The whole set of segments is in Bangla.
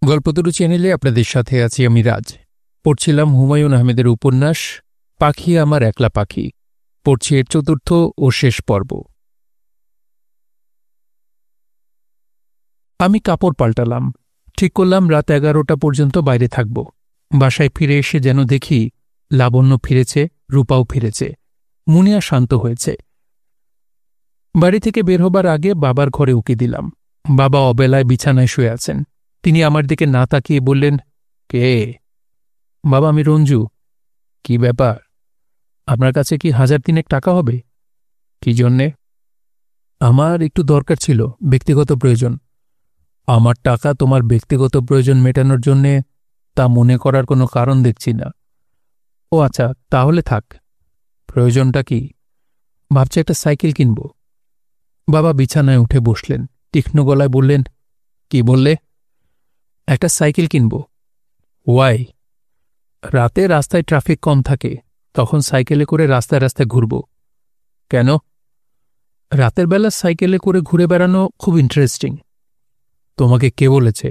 গল্পতরু চ্যানেলে আপনাদের সাথে আছি আমি রাজ। পড়ছিলাম হুমায়ুন আহমেদের উপন্যাস পাখি আমার একলা পাখি। পড়ছি এর চতুর্থ ও শেষ পর্ব। আমি কাপড় পাল্টালাম। ঠিক করলাম রাত 11টা পর্যন্ত বাইরে থাকব। বাসায় ফিরে এসে যেন দেখি লাবণ্য ফিরেছে, রূপাও ফিরেছে, মুনিয়া শান্ত হয়েছে। বাড়ি থেকে বের হবার আগে বাবার ঘরে উকি দিলাম। বাবা অবেলায় বিছানায় শুয়ে আছেন। তিনি আমার দিকে না তাকিয়ে বললেন, কে? বাবা, আমি রঞ্জু। কি ব্যাপার? আপনার কাছে কি 1000 টাকা হবে? কি জন্যে? আমার একটু দরকার ছিল, ব্যক্তিগত প্রয়োজন। আমার টাকা তোমার ব্যক্তিগত প্রয়োজন মেটানোর জন্যে তা মনে করার কোনো কারণ দেখছি না। ও আচ্ছা, তাহলে থাক। প্রয়োজনটা কি? ভাবছি একটা সাইকেল কিনব। বাবা বিছানায় উঠে বসলেন, তীক্ষ্ণ গলায় বললেন, কি বললে? একটা সাইকেল কিনব। ওয়াই? রাতে রাস্তায় ট্রাফিক কম থাকে, তখন সাইকেলে করে রাস্তায় রাস্তায় ঘুরব। কেন? রাতের বেলা সাইকেলে করে ঘুরে বেড়ানো খুব ইন্টারেস্টিং। তোমাকে কে বলেছে?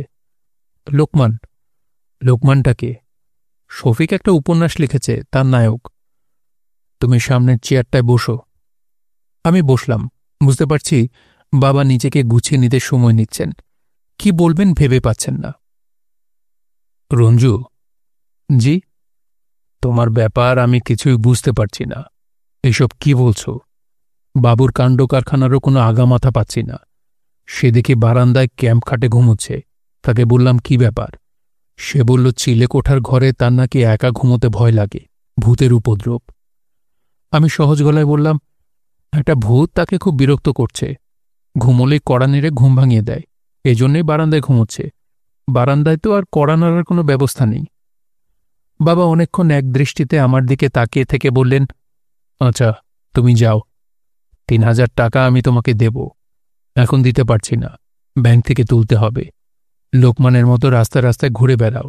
লোকমান। লোকমানটা কে? শফিক একটা উপন্যাস লিখেছে, তার নায়ক। তুমি সামনের চেয়ারটায় বসো। আমি বসলাম। বুঝতে পারছি বাবা নিজেকে গুছিয়ে নিতে সময় নিচ্ছেন। কি বলবেন ভেবে পাচ্ছেন না। রঞ্জু। জি? তোমার ব্যাপার আমি কিছুই বুঝতে পারছি না। এসব কি বলছো? বাবুর কাণ্ড কারখানারও কোনো আগামাথা পাচ্ছি না। সেদিকে বারান্দায় ক্যাম্প খাটে ঘুমোচ্ছে। তাকে বললাম, কি ব্যাপার? সে বলল, চিলে কোঠার ঘরে তার নাকি একা ঘুমোতে ভয় লাগে, ভূতের উপদ্রব। আমি সহজ গলায় বললাম, একটা ভূত তাকে খুব বিরক্ত করছে। ঘুমোলেই কড়া নেড়ে ঘুম ভাঙিয়ে দেয়, এজন্যই বারান্দায় ঘুমোচ্ছে। বারান্দায় তো আর কড়া নাড়ার কোনো ব্যবস্থা নেই। বাবা অনেকক্ষণ এক দৃষ্টিতে আমার দিকে তাকিয়ে থেকে বললেন, আচ্ছা, তুমি যাও। 3000 টাকা আমি তোমাকে দেব। এখন দিতে পারছি না, ব্যাংক থেকে তুলতে হবে। লোকমানের মতো রাস্তায় রাস্তায় ঘুরে বেড়াও।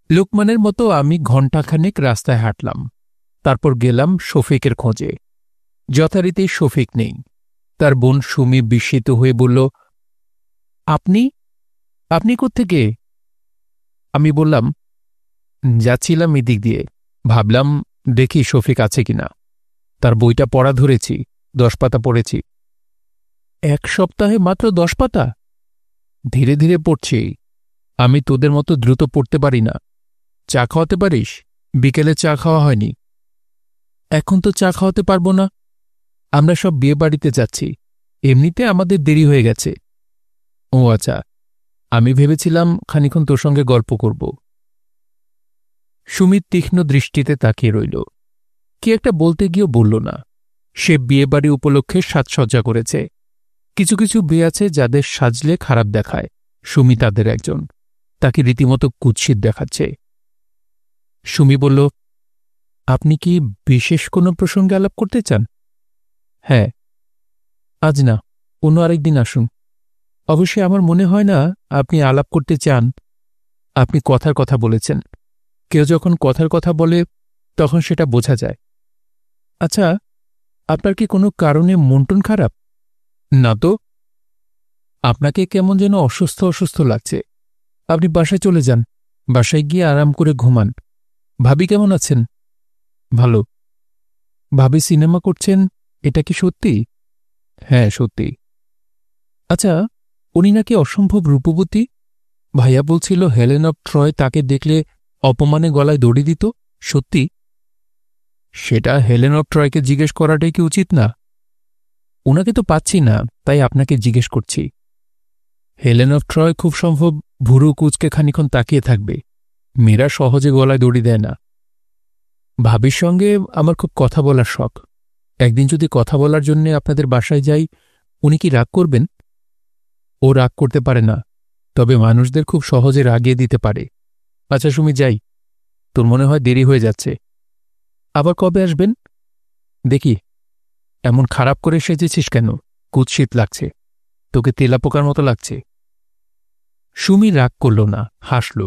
লোকমানের মতো আমি ঘণ্টাখানেক রাস্তায় হাঁটলাম। তারপর গেলাম শফিকের খোঁজে। যথারীতি শফিক নেই। তার বোন সুমি বিস্মিত হয়ে বলল, আপনি আপনি কোত্থেকে? আমি বললাম, যাচ্ছিলাম এদিক দিয়ে, ভাবলাম দেখি শফিক আছে কিনা। তার বইটা পড়া ধরেছি, 10 পাতা পড়েছি। 1 সপ্তাহে মাত্র 10 পাতা? ধীরে ধীরে পড়ছি। আমি তোদের মতো দ্রুত পড়তে পারি না। চা খাওয়াতে পারিস? বিকেলে চা খাওয়া হয়নি। এখন তো চা খাওয়াতে পারবো না, আমরা সব বিয়ে বাড়িতে যাচ্ছি। এমনিতে আমাদের দেরি হয়ে গেছে। ও আচ্ছা, আমি ভেবেছিলাম খানিক্ষণ তোর সঙ্গে গল্প করব। সুমিত তীক্ষ্ণ দৃষ্টিতে তাকিয়ে রইল। কি একটা বলতে গিয়েও বলল না। সে বিয়েবাড়ি উপলক্ষে সাজসজ্জা করেছে। কিছু কিছু বিয়ে আছে যাদের সাজলে খারাপ দেখায়। সুমি তাদের একজন। তাকে রীতিমতো কুৎসিত দেখাচ্ছে। সুমি বলল, আপনি কি বিশেষ কোনো প্রসঙ্গে আলাপ করতে চান? হ্যাঁ। আজ না, অন্য আরেকদিন আসুন। অবশ্যই আমার মনে হয় না আপনি আলাপ করতে চান। আপনি কথার কথা বলেছেন। কেউ যখন কথার কথা বলে তখন সেটা বোঝা যায়। আচ্ছা, আপনার কি কোনো কারণে মনটন খারাপ? না তো। আপনাকে কেমন যেন অসুস্থ অসুস্থ লাগছে। আপনি বাসায় চলে যান, বাসায় গিয়ে আরাম করে ঘুমান। ভাবি কেমন আছেন? ভালো। ভাবি সিনেমা করছেন, এটা কি সত্যি? হ্যাঁ, সত্যি। আচ্ছা, উনি নাকি অসম্ভব রূপবতী। ভাইয়া বলছিল হেলেন অব ট্রয় তাকে দেখলে অপমানে গলায় দড়ি দিত। সত্যি? সেটা হেলেন অব ট্রয়কে জিজ্ঞেস করাটাই কি উচিত না? ওনাকে তো পাচ্ছি না, তাই আপনাকে জিজ্ঞেস করছি। হেলেন অব ট্রয় খুব সম্ভব ভুরু কুচকে খানিক্ষণ তাকিয়ে থাকবে। মেয়েরা সহজে গলায় দড়ি দেয় না। ভাবির সঙ্গে আমার খুব কথা বলার শখ। একদিন যদি কথা বলার জন্যে আপনাদের বাসায় যাই, উনি কি রাগ করবেন? ও রাগ করতে পারে না, তবে মানুষদের খুব সহজে রাগিয়ে দিতে পারে। আচ্ছা সুমি, যাই। তোর মনে হয় দেরি হয়ে যাচ্ছে। আবার কবে আসবেন? দেখি। এমন খারাপ করে সেজেছিস কেন? কুৎসিত লাগছে। তোকে তেলাপোকার মতো লাগছে। সুমি রাগ করল না, হাসল।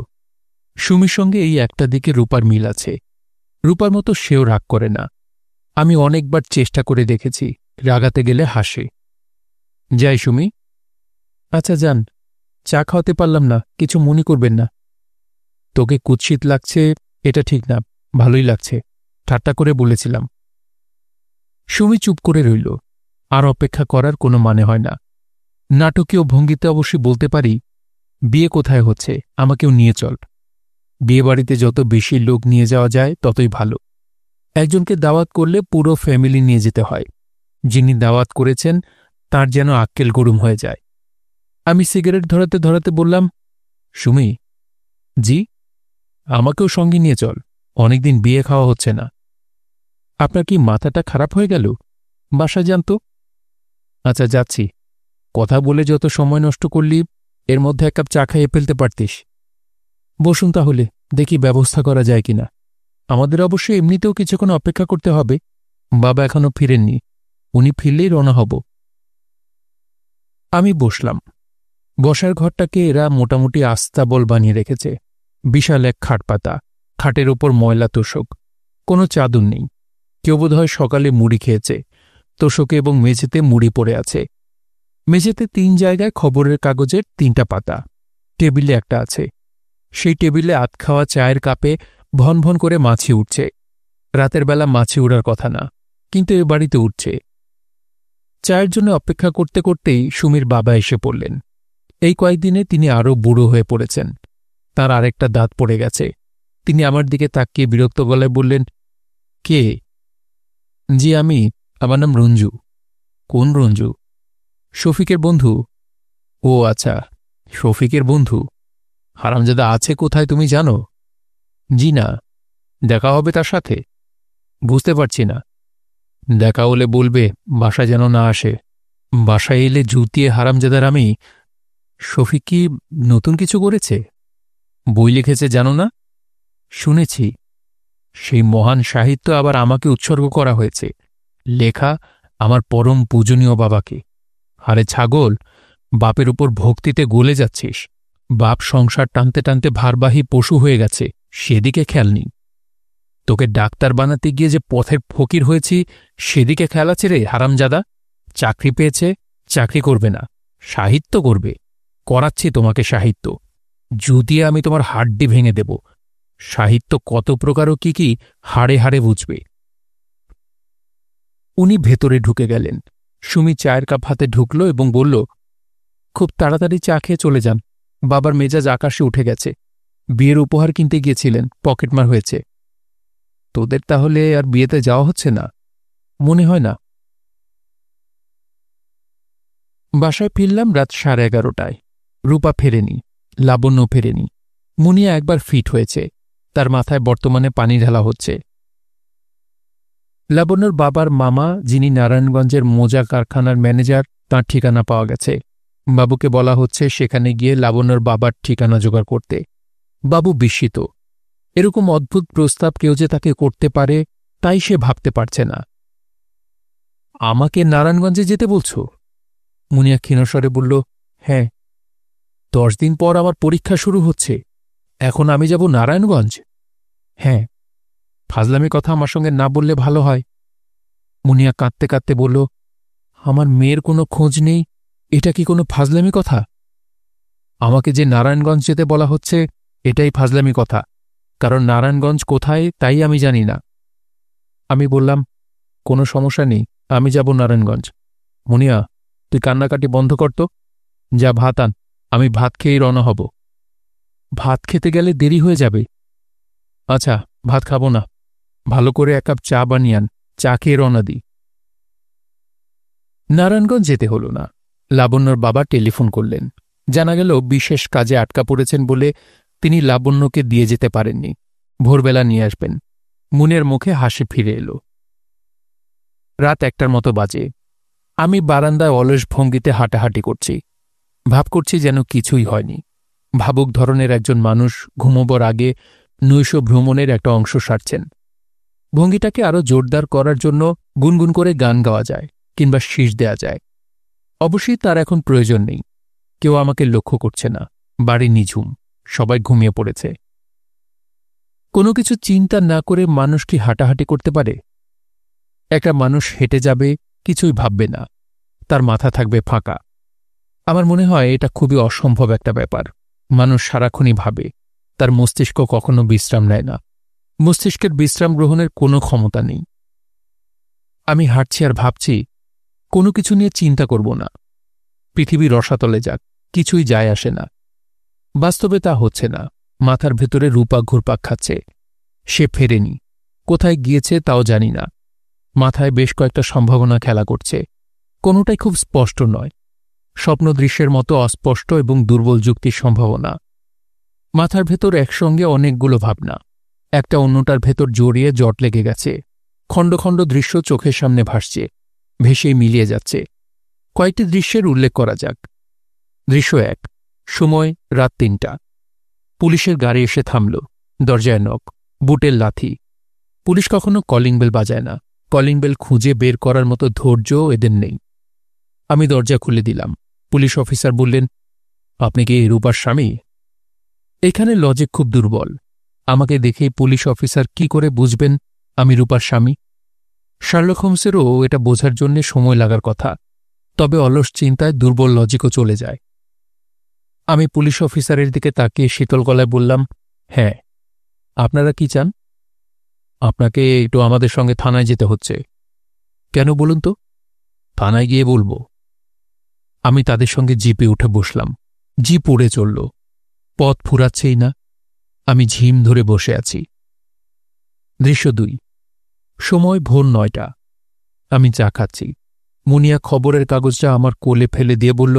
সুমির সঙ্গে এই একটা দিকে রূপার মিল আছে। রূপার মতো সেও রাগ করে না। আমি অনেকবার চেষ্টা করে দেখেছি, রাগাতে গেলে হাসে। যাই সুমি। আচ্ছা যান, চা খাওয়াতে পারলাম না, কিছু মনে করবেন না। তোকে কুৎসিত লাগছে এটা ঠিক না, ভালোই লাগছে, ঠাট্টা করে বলেছিলাম। সুমি চুপ করে রইল। আর অপেক্ষা করার কোনো মানে হয় না। নাটকীয় ভঙ্গিতে অবশ্যই বলতে পারি, বিয়ে কোথায় হচ্ছে, আমাকেও নিয়ে চল। বিয়েবাড়িতে যত বেশি লোক নিয়ে যাওয়া যায় ততই ভালো। একজনকে দাওয়াত করলে পুরো ফ্যামিলি নিয়ে যেতে হয়। যিনি দাওয়াত করেছেন তার যেন আক্কেল গরম হয়ে যায়। আমি সিগারেট ধরাতে ধরাতে বললাম, সুমি, জি, আমাকেও সঙ্গে নিয়ে চল, অনেকদিন বিয়ে খাওয়া হচ্ছে না। আপনার কি মাথাটা খারাপ হয়ে গেল? বাসা যান তো। আচ্ছা যাচ্ছি। কথা বলে যত সময় নষ্ট করলি, এর মধ্যে এক কাপ চা খাইয়ে ফেলতে পারতিস। বসুন তাহলে, দেখি ব্যবস্থা করা যায় কিনা। আমাদের অবশ্যই এমনিতেও কিছুক্ষণ অপেক্ষা করতে হবে। বাবা এখনো ফিরেননি, উনি ফিরলেই রওনা হব। আমি বসলাম। বসার ঘরটাকে এরা মোটামুটি আস্তাবল বানিয়ে রেখেছে। বিশাল এক খাটপাতা, খাটের ওপর ময়লা তোশক, কোনো চাদর নেই। কেউ বোধহয় সকালে মুড়ি খেয়েছে। তোশকে এবং মেঝেতে মুড়ি পড়ে আছে। মেঝেতে 3 জায়গায় খবরের কাগজের 3টা পাতা। টেবিলে একটা আছে। সেই টেবিলে আধ খাওয়া চায়ের কাপে ভন ভন করে মাছি উঠছে। রাতের বেলা মাছি উড়ার কথা না, কিন্তু এ বাড়িতে উঠছে। চায়ের জন্য অপেক্ষা করতে করতেই সুমির বাবা এসে পড়লেন। এই কয়েকদিনে তিনি আরও বুড়ো হয়ে পড়েছেন। তার আরেকটা দাঁত পড়ে গেছে। তিনি আমার দিকে তাকিয়ে বিরক্ত গলায় বললেন, কে? জি আমি, আমার নাম রঞ্জু। কোন রঞ্জু? শফিকের বন্ধু। ও আচ্ছা, শফিকের বন্ধু। হারামজাদা আছে কোথায় তুমি জানো? জি না। দেখা হবে তার সাথে? বুঝতে পারছি না। দেখা হলে বলবে বাসায় যেন না আসে। বাসায় এলে জুতিয়ে হারামজাদার আমি। শফিক কি নতুন কিছু করেছে? বই লিখেছে জানো না? শুনেছি। সেই মহান সাহিত্য আবার আমাকে উৎসর্গ করা হয়েছে। লেখা আমার পরম পূজনীয় বাবাকে। আরে ছাগল, বাপের উপর ভক্তিতে গলে যাচ্ছিস। বাপ সংসার টানতে টানতে ভারবাহী পশু হয়ে গেছে, সেদিকে খেয়াল নেই। তোকে ডাক্তার বানাতে গিয়ে যে পথের ফকির হয়েছি, সেদিকে খেয়াল আছে রে হারামজাদা। চাকরি পেয়েছে, চাকরি করবে না, সাহিত্য করবে। করাচ্ছি তোমাকে সাহিত্য। যদিও আমি তোমার হাড্ডি ভেঙে দেব। সাহিত্য কত প্রকারও কি হাড়ে হাড়ে বুঝবে। উনি ভেতরে ঢুকে গেলেন। সুমি চায়ের কাপ হাতে ঢুকল এবং বলল, খুব তাড়াতাড়ি চা খেয়ে চলে যান। বাবার মেজাজ আকাশে উঠে গেছে। বিয়ের উপহার কিনতে গিয়েছিলেন, পকেটমার হয়েছে। তোদের তাহলে আর বিয়েতে যাওয়া হচ্ছে না? মনে হয় না। বাসায় ফিরলাম রাত 11:30টায়। রূপা ফেরেনি, লাবণ্য ফেরেনি। মুনিয়া একবার ফিট হয়েছে, তার মাথায় বর্তমানে পানি ঢালা হচ্ছে। লাবণ্যর বাবার মামা, যিনি নারায়ণগঞ্জের মোজা কারখানার ম্যানেজার, তাঁর ঠিকানা পাওয়া গেছে। বাবুকে বলা হচ্ছে সেখানে গিয়ে লাবণ্যর বাবার ঠিকানা জোগাড় করতে। বাবু বিস্মিত। এরকম অদ্ভুত প্রস্তাব কেউ যে তাকে করতে পারে, তাই সে ভাবতে পারছে না। আমাকে নারায়ণগঞ্জে যেতে বলছ? মুনিয়া ক্ষীণস্বরে বলল, হ্যাঁ। 10 দিন পর আমার পরীক্ষা শুরু হচ্ছে, এখন আমি যাব নারায়ণগঞ্জ? হ্যাঁ। ফাজলামি কথা আমার সঙ্গে না বললে ভালো হয়। মুনিয়া কাঁদতে কাঁদতে বলল, আমার মেয়ের কোনো খোঁজ নেই, এটা কি কোনো ফাজলামি কথা? আমাকে যে নারায়ণগঞ্জ যেতে বলা হচ্ছে, এটাই ফাজলামি কথা, কারণ নারায়ণগঞ্জ কোথায় তাই আমি জানি না। আমি বললাম, কোনো সমস্যা নেই, আমি যাব নারায়ণগঞ্জ। মুনিয়া, তুই কান্নাকাটি বন্ধ করত, যা ভাত আন, আমি ভাত খেয়েই রওনা হব। ভাত খেতে গেলে দেরি হয়ে যাবে। আচ্ছা, ভাত খাব না, ভালো করে 1 কাপ চা বানিয়ে আন, চা খেয়ে রওনা দিই। নারায়ণগঞ্জ যেতে হল না। লাবণ্যর বাবা টেলিফোন করলেন। জানা গেল বিশেষ কাজে আটকা পড়েছেন বলে তিনি লাবণ্যকে দিয়ে যেতে পারেননি। ভোরবেলা নিয়ে আসবেন। মুনের মুখে হাসি ফিরে এলো। রাত 1টার মতো বাজে। আমি বারান্দায় অলস ভঙ্গিতে হাঁটাহাঁটি করছি। ভাব করছি যেন কিছুই হয়নি। ভাবুক ধরনের একজন মানুষ ঘুমোবার আগে নৈশ ভ্রমণের একটা অংশ সারছেন। ভঙ্গিটাকে আরও জোরদার করার জন্য গুনগুন করে গান গাওয়া যায়, কিংবা শীষ দেয়া যায়। অবশ্যই তার এখন প্রয়োজন নেই। কেউ আমাকে লক্ষ্য করছে না। বাড়ি নিঝুম, সবাই ঘুমিয়ে পড়েছে। কোনো কিছু চিন্তা না করে মানুষ কি হাঁটাহাঁটি করতে পারে? একটা মানুষ হেঁটে যাবে, কিছুই ভাববে না, তার মাথা থাকবে ফাঁকা। আমার মনে হয় এটা খুবই অসম্ভব একটা ব্যাপার। মানুষ সারাক্ষণই ভাবে, তার মস্তিষ্ক কখনো বিশ্রাম নেয় না। মস্তিষ্কের বিশ্রাম গ্রহণের কোনো ক্ষমতা নেই। আমি হাঁটছি আর ভাবছি, কোনো কিছু নিয়ে চিন্তা করব না। পৃথিবী রসাতলে যাক, কিছুই যায় আসে না। বাস্তবে তা হচ্ছে না। মাথার ভেতরে রূপা ঘুরপাক খাচ্ছে। সে ফেরেনি, কোথায় গিয়েছে তাও জানি না। মাথায় বেশ কয়েকটা সম্ভাবনা খেলা করছে, কোনোটাই খুব স্পষ্ট নয়। স্বপ্নদৃশ্যের মতো অস্পষ্ট এবং দুর্বল যুক্তির সম্ভাবনা। মাথার ভেতর একসঙ্গে অনেকগুলো ভাবনা, একটা অন্যটার ভেতর জড়িয়ে জট লেগে গেছে। খণ্ড খণ্ড দৃশ্য চোখের সামনে ভাসছে, ভেসেই মিলিয়ে যাচ্ছে। কয়েকটি দৃশ্যের উল্লেখ করা যাক। দৃশ্য ১, সময় রাত ৩টা। পুলিশের গাড়ি এসে থামল। দরজায় নক, বুটের লাথি। পুলিশ কখনো কলিং বেল বাজায় না। কলিং বেল খুঁজে বের করার মতো ধৈর্যও এদের নেই। আমি দরজা খুলে দিলাম। পুলিশ অফিসার বললেন, আপনি কি রূপার স্বামী? এখানে লজিক খুব দুর্বল। আমাকে দেখেই পুলিশ অফিসার কি করে বুঝবেন আমি রূপার স্বামী? শার্লক হোমসেরও এটা বোঝার জন্য সময় লাগার কথা, তবে অলস চিন্তায় দুর্বল লজিকও চলে যায়। আমি পুলিশ অফিসারের দিকে তাকিয়ে শীতল গলায় বললাম, হ্যাঁ। আপনারা কি চান? আপনাকে একটু আমাদের সঙ্গে থানায় যেতে হচ্ছে। কেন বলুন তো? থানায় গিয়ে বলবো। আমি তাদের সঙ্গে জিপে উঠে বসলাম। জিপ উড়ে চলল, পথ ফুরাচ্ছেই না। আমি ঝিম ধরে বসে আছি। দৃশ্য ২, সময় ভোর ৯টা। আমি চা খাচ্ছি। মুনিয়া খবরের কাগজটা আমার কোলে ফেলে দিয়ে বলল,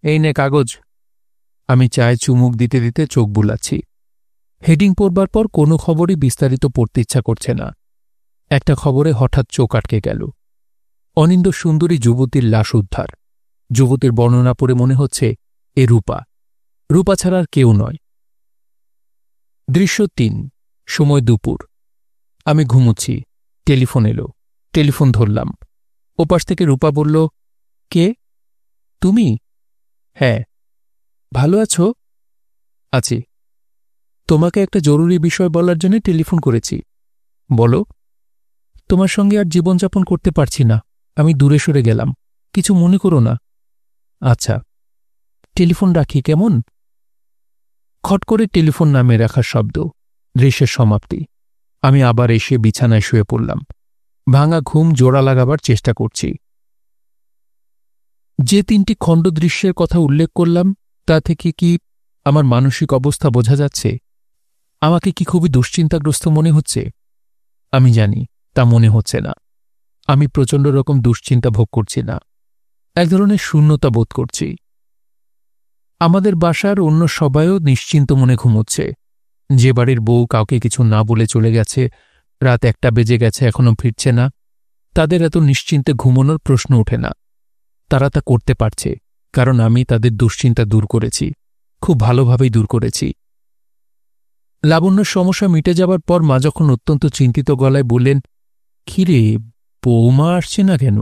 এই নে কাগজ। আমি চায়ে চুমুক দিতে দিতে চোখ বুলাচ্ছি। হেডিং পড়বার পর কোনো খবরই বিস্তারিত পড়তে ইচ্ছা করছে না। একটা খবরে হঠাৎ চোখ আটকে গেল। অনিন্দ সুন্দরী যুবতীর লাশ উদ্ধার। যুবতীর বর্ণনা পড়ে মনে হচ্ছে এ রূপা। রূপা ছাড়া আর কেউ নয়। দৃশ্য ৩, সময় দুপুর। আমি ঘুমুচ্ছি। টেলিফোন এলো। টেলিফোন ধরলাম। ওপাশ থেকে রূপা বলল, কে? তুমি? হ্যাঁ। ভালো আছো? আছি। তোমাকে একটা জরুরি বিষয় বলার জন্য টেলিফোন করেছি। বলো। তোমার সঙ্গে আর জীবনযাপন করতে পারছি না। আমি দূরে সরে গেলাম, কিছু মনে করো না। আচ্ছা, টেলিফোন রাখি কেমন? খট করে টেলিফোন নামে রাখার শব্দ। দৃশ্যের সমাপ্তি। আমি আবার এসে বিছানায় শুয়ে পড়লাম। ভাঙা ঘুম জোড়া লাগাবার চেষ্টা করছি। যে ৩টি খণ্ড দৃশ্যের কথা উল্লেখ করলাম, তা থেকে কি আমার মানসিক অবস্থা বোঝা যাচ্ছে? আমাকে কি খুবই দুশ্চিন্তাগ্রস্ত মনে হচ্ছে? আমি জানি তা মনে হচ্ছে না। আমি প্রচণ্ড রকম দুশ্চিন্তা ভোগ করছি না, এক ধরনের শূন্যতা বোধ করছি। আমাদের বাসার অন্য সবাইও নিশ্চিন্ত মনে ঘুমোচ্ছে। যে বাড়ির বউ কাউকে কিছু না বলে চলে গেছে, রাত ১টা বেজে গেছে, এখনও ফিরছে না, তাদের এত নিশ্চিন্তে ঘুমানোর প্রশ্ন ওঠে না। তারা তা করতে পারছে, কারণ আমি তাদের দুশ্চিন্তা দূর করেছি, খুব ভালোভাবেই দূর করেছি। লাবণ্যর সমস্যা মিটে যাবার পর মা যখন অত্যন্ত চিন্তিত গলায় বললেন, খিরে বৌমা আসছে না কেন?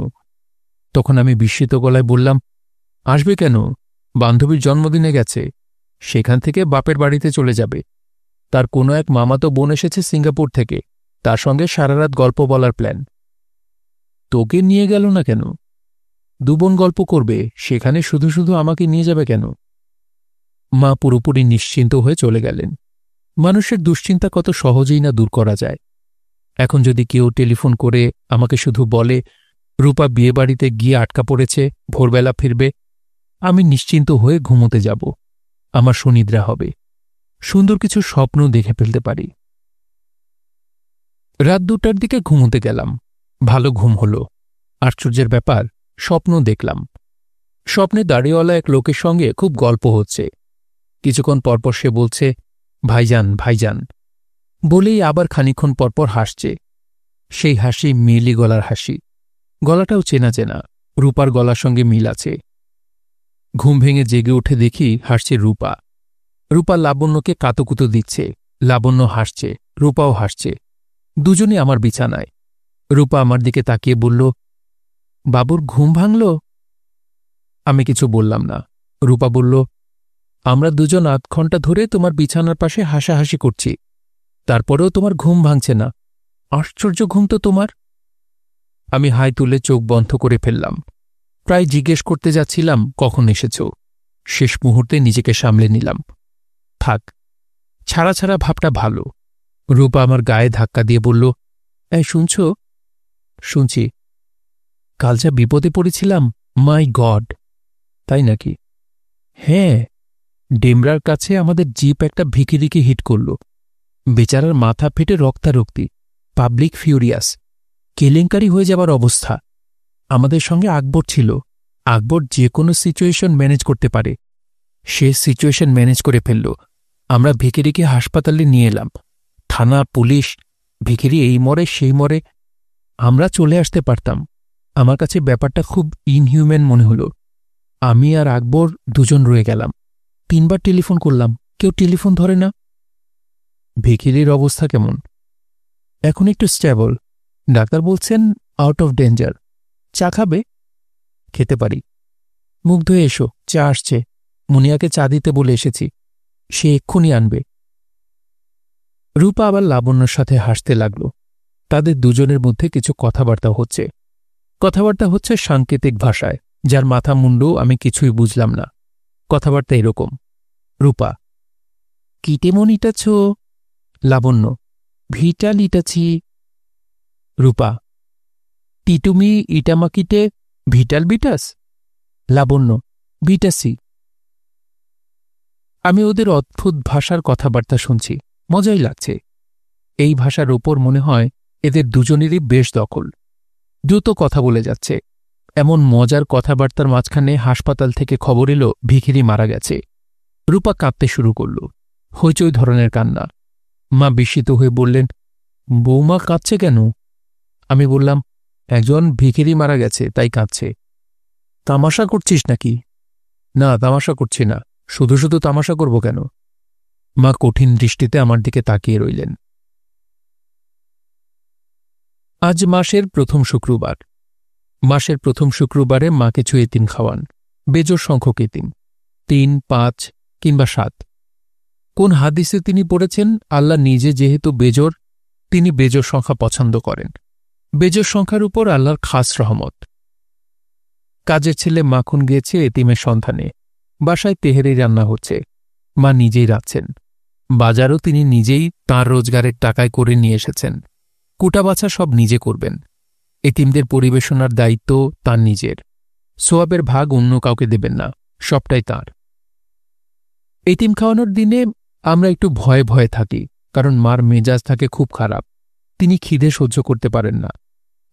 তখন আমি বিস্মিত গলায় বললাম, আসবে কেন? বান্ধবীর জন্মদিনে গেছে, সেখান থেকে বাপের বাড়িতে চলে যাবে। তার কোনো এক মামাতো বোন এসেছে সিঙ্গাপুর থেকে, তার সঙ্গে সারারাত গল্প বলার প্ল্যান। তোকে নিয়ে গেল না কেন? দুবোন গল্প করবে, সেখানে শুধু শুধু আমাকে নিয়ে যাবে কেন? মা পুরোপুরি নিশ্চিন্ত হয়ে চলে গেলেন। মানুষের দুশ্চিন্তা কত সহজেই না দূর করা যায়। এখন যদি কেউ টেলিফোন করে আমাকে শুধু বলে রূপা বিয়েবাড়িতে গিয়ে আটকা পড়েছে, ভোরবেলা ফিরবে, আমি নিশ্চিন্ত হয়ে ঘুমোতে যাব। আমার সুনিদ্রা হবে, সুন্দর কিছু স্বপ্ন দেখে ফেলতে পারি। রাত ২টার দিকে ঘুমোতে গেলাম। ভালো ঘুম হল। আশ্চর্যের ব্যাপার, স্বপ্ন দেখলাম। স্বপ্নে দাড়িওয়ালা এক লোকের সঙ্গে খুব গল্প হচ্ছে। কিছুক্ষণ পরপর সে বলছে, ভাইজান ভাইজান, বলেই আবার খানিক্ষণ পরপর হাসছে। সেই হাসি মেয়েলি গলার হাসি, গলাটাও চেনা চেনা, রূপার গলার সঙ্গে মিল আছে। ঘুম ভেঙে জেগে উঠে দেখি হাসছে রূপা। রূপা লাবণ্যকে কাতুকুতু দিচ্ছে, লাবণ্য হাসছে, রূপাও হাসছে, দুজনে আমার বিছানায়। রূপা আমার দিকে তাকিয়ে বলল, বাবুর ঘুম ভাঙল? আমি কিছু বললাম না। রূপা বলল, আমরা দুজন ৮ ঘণ্টা ধরে তোমার বিছানার পাশে হাসাহাসি করছি, তারপরেও তোমার ঘুম ভাঙছে না। আশ্চর্য ঘুম তো তোমার। আমি হাই তুলে চোখ বন্ধ করে ফেললাম। প্রায় জিজ্ঞেস করতে যাচ্ছিলাম কখন এসেছ, শেষ মুহূর্তে নিজেকে সামলে নিলাম। থাক, ছাড়া ছাড়া ভাবটা ভালো। রূপা আমার গায়ে ধাক্কা দিয়ে বলল, এই শুনছ? শুনছি। কাল যা বিপদে পড়েছিলাম, মাই গড। তাই নাকি? হ্যাঁ, ডেমরার কাছে আমাদের জিপ একটা ভিখিরিকে হিট করল। বেচারার মাথা ফেটে রক্তারক্তি, পাবলিক ফিউরিয়াস, কেলেঙ্কারি হয়ে যাবার অবস্থা। আমাদের সঙ্গে আকবর ছিল। আকবর যে কোনো সিচুয়েশন ম্যানেজ করতে পারে। সে সিচুয়েশন ম্যানেজ করে ফেলল। আমরা ভিখিরিকে হাসপাতালে নিয়ে এলাম। থানা, পুলিশ, ভিখিরি এই মরে সেই মরে। আমরা চলে আসতে পারতাম। আমার কাছে ব্যাপারটা খুব ইনহিউম্যান মনে হল। আমি আর আকবর দুজন রয়ে গেলাম। 3 বার টেলিফোন করলাম, কেউ টেলিফোন ধরে না। ভিখিরির অবস্থা কেমন? এখন একটু স্টেবল। ডাক্তার বলছেন আউট অফ ডেঞ্জার। চা খাবে? খেতে পারি। মুখ ধুয়ে এসো, চা আসছে। মুনিয়াকে চা দিতে বলে এসেছি, সে এক্ষুনি আনবে। রূপা আবার লাবণ্যর সাথে হাসতে লাগল। তাদের দুজনের মধ্যে কিছু কথাবার্তা হচ্ছে। কথাবার্তা হচ্ছে সাংকেতিক ভাষায়, যার মাথা মুন্ডু আমি কিছুই বুঝলাম না। কথাবার্তা এরকম: রূপা, কিটেমন ইটাছ? লাবণ্য, ভিটাল ইটাছি। রূপা, টিটুমি ইটামাকিটে ভিটাল বিটাস? লাবণ্য, বিটাসি। আমি ওদের অদ্ভুত ভাষার কথাবার্তা শুনছি, মজাই লাগছে। এই ভাষার ওপর মনে হয় এদের দুজনেরই বেশ দখল। দ্রুত কথা বলে যাচ্ছে। এমন মজার কথাবার্তার মাঝখানে হাসপাতাল থেকে খবর এলো ভিখিরি মারা গেছে। রূপা কাঁদতে শুরু করল, হইচই ধরনের কান্না। মা বিস্মিত হয়ে বললেন, বৌমা কাঁদছে কেন? আমি বললাম, একজন ভিখিরি মারা গেছে, তাই কাঁদছে। তামাশা করছিস নাকি? না, তামাশা করছি না। শুধু শুধু তামাশা করব কেন? মা কঠিন দৃষ্টিতে আমার দিকে তাকিয়ে রইলেন। আজ মাসের প্রথম শুক্রবার। মাসের প্রথম শুক্রবারে মা কিছু এতিম খাওয়ান, বেজোর সংখ্যক এতিম, 3, 5 কিংবা 7। কোন হাদিসে তিনি পড়েছেন, আল্লাহ নিজে যেহেতু বেজোর, তিনি বেজোর সংখ্যা পছন্দ করেন। বেজোর সংখ্যার উপর আল্লাহর খাস রহমত। কাজের ছেলে মাখন গিয়েছে এতিমের সন্ধানে। বাসায় তেহেরি রান্না হচ্ছে, মা নিজেই রাঁধছেন। বাজারও তিনি নিজেই তাঁর রোজগারের টাকায় করে নিয়ে এসেছেন। কুটাবাছা সব নিজে করবেন। এতিমদের পরিবেশনার দায়িত্ব তাঁর নিজের। সোয়াবের ভাগ অন্য কাউকে দেবেন না, সবটাই তাঁর। এতিম খাওয়ানোর দিনে আমরা একটু ভয়ে ভয়ে থাকি, কারণ মার মেজাজ থাকে খুব খারাপ। তিনি খিদে সহ্য করতে পারেন না।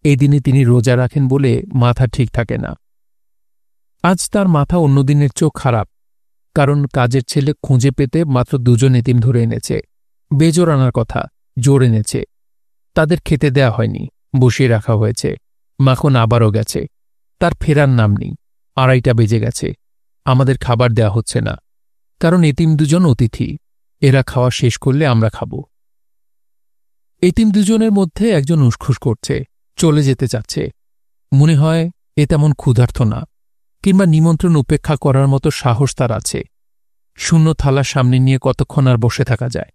এই দিনে তিনি রোজা রাখেন বলে মাথা ঠিক থাকে না। আজ তার মাথা অন্য দিনের চোখ খারাপ, কারণ কাজের ছেলে খুঁজে পেতে মাত্র 2 জন এতিম ধরে এনেছে। বেজোর আনার কথা, জোর এনেছে। তাদের খেতে দেয়া হয়নি, বসিয়ে রাখা হয়েছে। মাখন আবারও গেছে, তার ফেরার নাম নেই। 2:30টা বেজে গেছে। আমাদের খাবার দেয়া হচ্ছে না, কারণ এতিম 2 জন অতিথি। এরা খাওয়া শেষ করলে আমরা খাব। এতিম 2 জনের মধ্যে একজন উসখুস করছে, চলে যেতে চাচ্ছে। মনে হয় এ তেমন ক্ষুধার্ত না, কিংবা নিমন্ত্রণ উপেক্ষা করার মতো সাহস তার আছে। শূন্য থালার সামনে নিয়ে কতক্ষণ আর বসে থাকা যায়?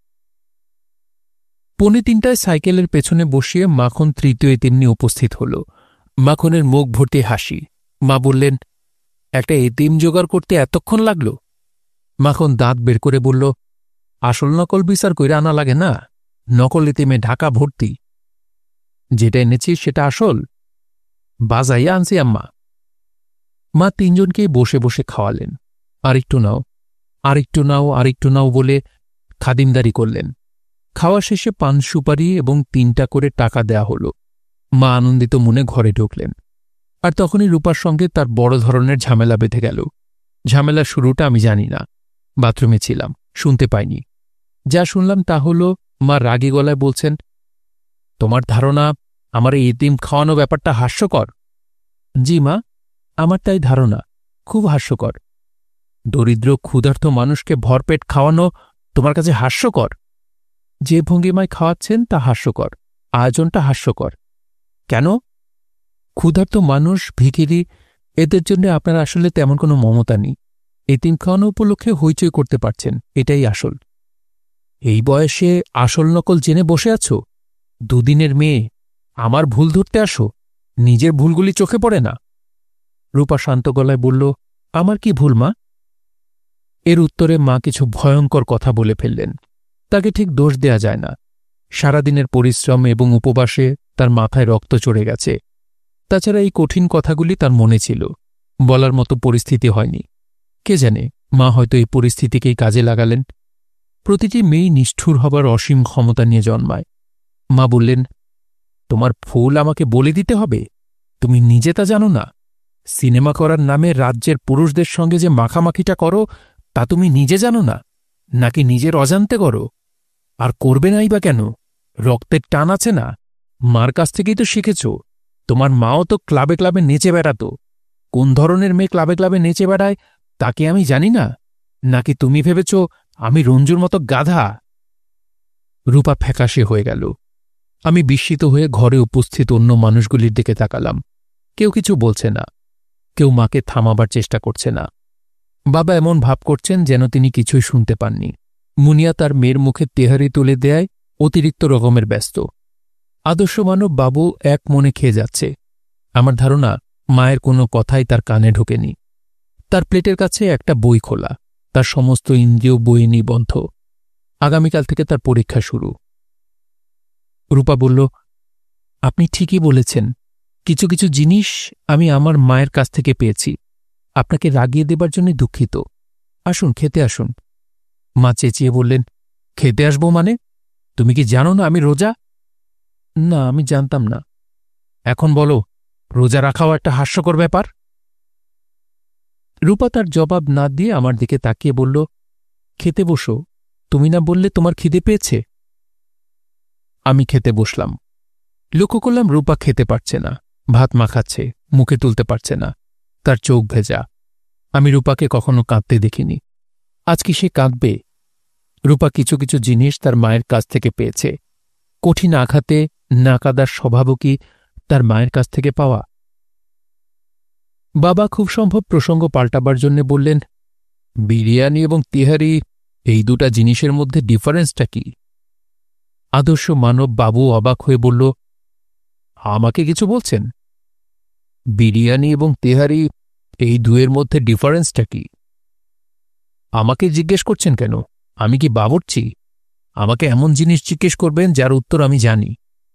2:45টায় সাইকেলের পেছনে বসিয়ে মাখন তৃতীয় এতিম নিয়ে উপস্থিত হল। মাখনের মুখ ভর্তি হাসি। মা বললেন, একটা এতিম জোগাড় করতে এতক্ষণ লাগল? মাখন দাঁত বের করে বলল, আসল নকল বিচার কইরা আনা লাগে না, নকল এতিমে ঢাকা ভর্তি। যেটা এনেছি সেটা আসল, বাজাইয়া আনছি আম্মা। মা 3 জনকেই বসে বসে খাওয়ালেন। আরেকটু নাও, আরেকটু নাও, আরেকটু নাও বলে খাদিমদারি করলেন। খাওয়া শেষে পান সুপারি এবং 3টা করে টাকা দেয়া হল। মা আনন্দিত মনে ঘরে ঢুকলেন। আর তখনই রূপার সঙ্গে তার বড় ধরনের ঝামেলা বেঁধে গেল। ঝামেলার শুরুটা আমি জানি না, বাথরুমে ছিলাম, শুনতে পাইনি। যা শুনলাম তা হল, মা রাগী গলায় বলছেন, তোমার ধারণা আমার এই এতিম খাওয়ানো ব্যাপারটা হাস্যকর? জি মা, আমার তাই ধারণা, খুব হাস্যকর। দরিদ্র ক্ষুধার্ত মানুষকে ভরপেট খাওয়ানো তোমার কাছে হাস্যকর? যে ভঙ্গিমায় খাওয়াচ্ছেন তা হাস্যকর, আয়োজনটা হাস্যকর। কেন? ক্ষুধার্ত মানুষ, ভিখিরি, এদের জন্য আপনার আসলে তেমন কোনো মমতা নেই। এতিম খাওয়ানো উপলক্ষে হইচই করতে পারছেন, এটাই আসল। এই বয়সে আসল নকল জেনে বসে আছো? 2 দিনের মেয়ে, আমার ভুল ধরতে আসো? নিজের ভুলগুলি চোখে পড়ে না? রূপা শান্ত গলায় বলল, আমার কি ভুল মা? এর উত্তরে মা কিছু ভয়ঙ্কর কথা বলে ফেললেন। তাকে ঠিক দোষ দেয়া যায় না। সারাদিনের পরিশ্রম এবং উপবাসে তার মাথায় রক্ত চড়ে গেছে। তাছাড়া এই কঠিন কথাগুলি তার মনে ছিল, বলার মতো পরিস্থিতি হয়নি। কে জানে, মা হয়তো এই পরিস্থিতিকেই কাজে লাগালেন। প্রতিটি মেয়ে নিষ্ঠুর হবার অসীম ক্ষমতা নিয়ে জন্মায়। মা বললেন, তোমার ভুল আমাকে বলে দিতে হবে? তুমি নিজে তা জানো না? সিনেমা করার নামে রাজ্যের পুরুষদের সঙ্গে যে মাখামাখিটা করো তা তুমি নিজে জানো না? নাকি নিজের অজান্তে করো? আর করবে নাই বা কেন? রক্তের টান আছে না? মার কাছ থেকেই তো শিখেছ। তোমার মাও তো ক্লাবে ক্লাবে নেচে বেড়াত। কোন ধরনের মেয়ে ক্লাবে ক্লাবে নেচে বেড়ায় তাকে আমি জানি না? নাকি তুমি ভেবেছ আমি রঞ্জুর মতো গাধা? রূপা ফ্যাকাশে হয়ে গেল। আমি বিস্মিত হয়ে ঘরে উপস্থিত অন্য মানুষগুলির দিকে তাকালাম। কেউ কিছু বলছে না, কেউ মাকে থামাবার চেষ্টা করছে না। বাবা এমন ভাব করছেন যেন তিনি কিছুই শুনতে পাননি। মুনিয়া তার মেয়ের মুখে তেহারি তুলে দেয় অতিরিক্ত রকমের ব্যস্ত। আদর্শ মানব বাবু এক মনে খেয়ে যাচ্ছে। আমার ধারণা মায়ের কোনো কথাই তার কানে ঢোকেনি। তার প্লেটের কাছে একটা বই খোলা, তার সমস্ত ইন্দ্রিয় বই নিবন্ধ। আগামীকাল থেকে তার পরীক্ষা শুরু। রূপা বলল, আপনি ঠিকই বলেছেন। কিছু কিছু জিনিস আমি আমার মায়ের কাছ থেকে পেয়েছি। আপনাকে রাগিয়ে দেবার জন্য দুঃখিত। আসুন, খেতে আসুন। মা চেঁচিয়ে বললেন, খেতে আসবো মানে? তুমি কি জানো না আমি রোজা? না, আমি জানতাম না। এখন বলো, রোজা রাখাও একটা হাস্যকর ব্যাপার? রূপা তার জবাব না দিয়ে আমার দিকে তাকিয়ে বলল, খেতে বসো। তুমি না বললে তোমার খিদে পেয়েছে? আমি খেতে বসলাম। লক্ষ্য করলাম রূপা খেতে পারছে না, ভাত মাখাচ্ছে, মুখে তুলতে পারছে না। তার চোখ ভেজা। আমি রূপাকে কখনো কাঁদতে দেখিনি। আজ কি সে কাঁদবে? রূপা কিছু কিছু জিনিস তার মায়ের কাছ থেকে পেয়েছে। কঠিন আঘাতে না কাদার স্বভাবও কি তার মায়ের কাছ থেকে পাওয়া? বাবা খুব সম্ভব প্রসঙ্গ পাল্টাবার জন্যে বললেন, বিরিয়ানি এবং তিহারি এই দুটা জিনিসের মধ্যে ডিফারেন্সটা কি? আদর্শ মানব বাবু অবাক হয়ে বলল, আমাকে কিছু বলছেন? বিরিয়ানি এবং তেহারি এই দুয়ের মধ্যে ডিফারেন্সটা কি? আমাকে জিজ্ঞেস করছেন কেন? আমি কি বাবুর্চি? আমাকে এমন জিনিস জিজ্ঞেস করবেন যার উত্তর আমি জানি।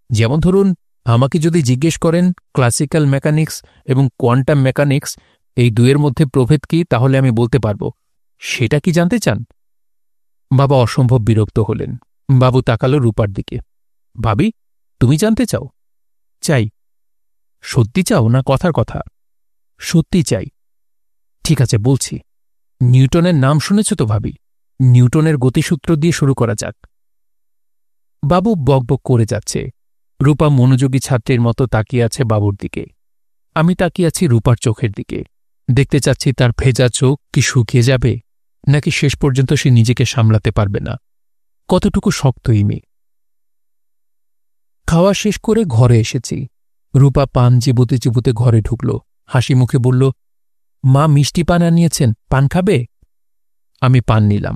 যেমন ধরুন, আমাকে যদি জিজ্ঞেস করেন ক্লাসিক্যাল মেকানিক্স এবং কোয়ান্টাম মেকানিক্স এই দুয়ের মধ্যে প্রভেদ কি, তাহলে আমি বলতে পারব। সেটা কি জানতে চান? বাবা অসম্ভব বিরক্ত হলেন। বাবু তাকালো রূপার দিকে। ভাবি, তুমি জানতে চাও? চাই। সত্যি চাও না কথার কথা? সত্যি চাই। ঠিক আছে, বলছি। নিউটনের নাম শুনেছ তো ভাবি? নিউটনের গতিসূত্র দিয়ে শুরু করা যাক। বাবু বকবক করে যাচ্ছে। রূপা মনোযোগী ছাত্রীর মতো তাকিয়ে আছে বাবুর দিকে। আমি তাকিয়ে আছি রূপার চোখের দিকে। দেখতে চাচ্ছি তার ভেজা চোখ কি শুকিয়ে যাবে, নাকি শেষ পর্যন্ত সে নিজেকে সামলাতে পারবে না। কতটুকু শক্ত এই মেয়ে। খাওয়া শেষ করে ঘরে এসেছি। রূপা পান চিবুতে চিবুতে ঘরে ঢুকল। হাসি মুখে বলল, মা মিষ্টি পান আনিয়েছেন, পান খাবে? আমি পান নিলাম।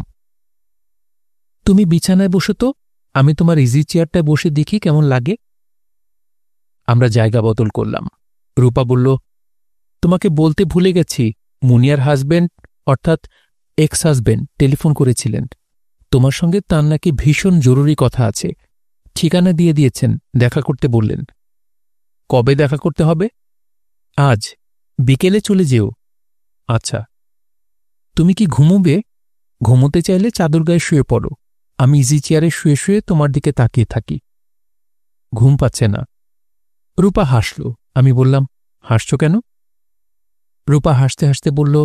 তুমি বিছানায় বসো তো, আমি তোমার ইজি চেয়ারটায় বসে দেখি কেমন লাগে। আমরা জায়গা বদল করলাম। রূপা বলল, তোমাকে বলতে ভুলে গেছি, মুনিয়ার হাজবেন্ড অর্থাৎ এক্স হাজবেন্ড টেলিফোন করেছিলেন। তোমার সঙ্গে তার নাকি ভীষণ জরুরি কথা আছে। ঠিকানা দিয়ে দিয়েছেন, দেখা করতে বললেন। কবে দেখা করতে হবে? আজ বিকেলে চলে যেও। আচ্ছা। তুমি কি ঘুমোবে? ঘুমোতে চাইলে চাদর গায়ে শুয়ে পড়ো। আমি ইজি চেয়ারে শুয়ে শুয়ে তোমার দিকে তাকিয়ে থাকি। ঘুম পাচ্ছে না। রূপা হাসল। আমি বললাম, হাসছ কেন? রূপা হাসতে হাসতে বলল,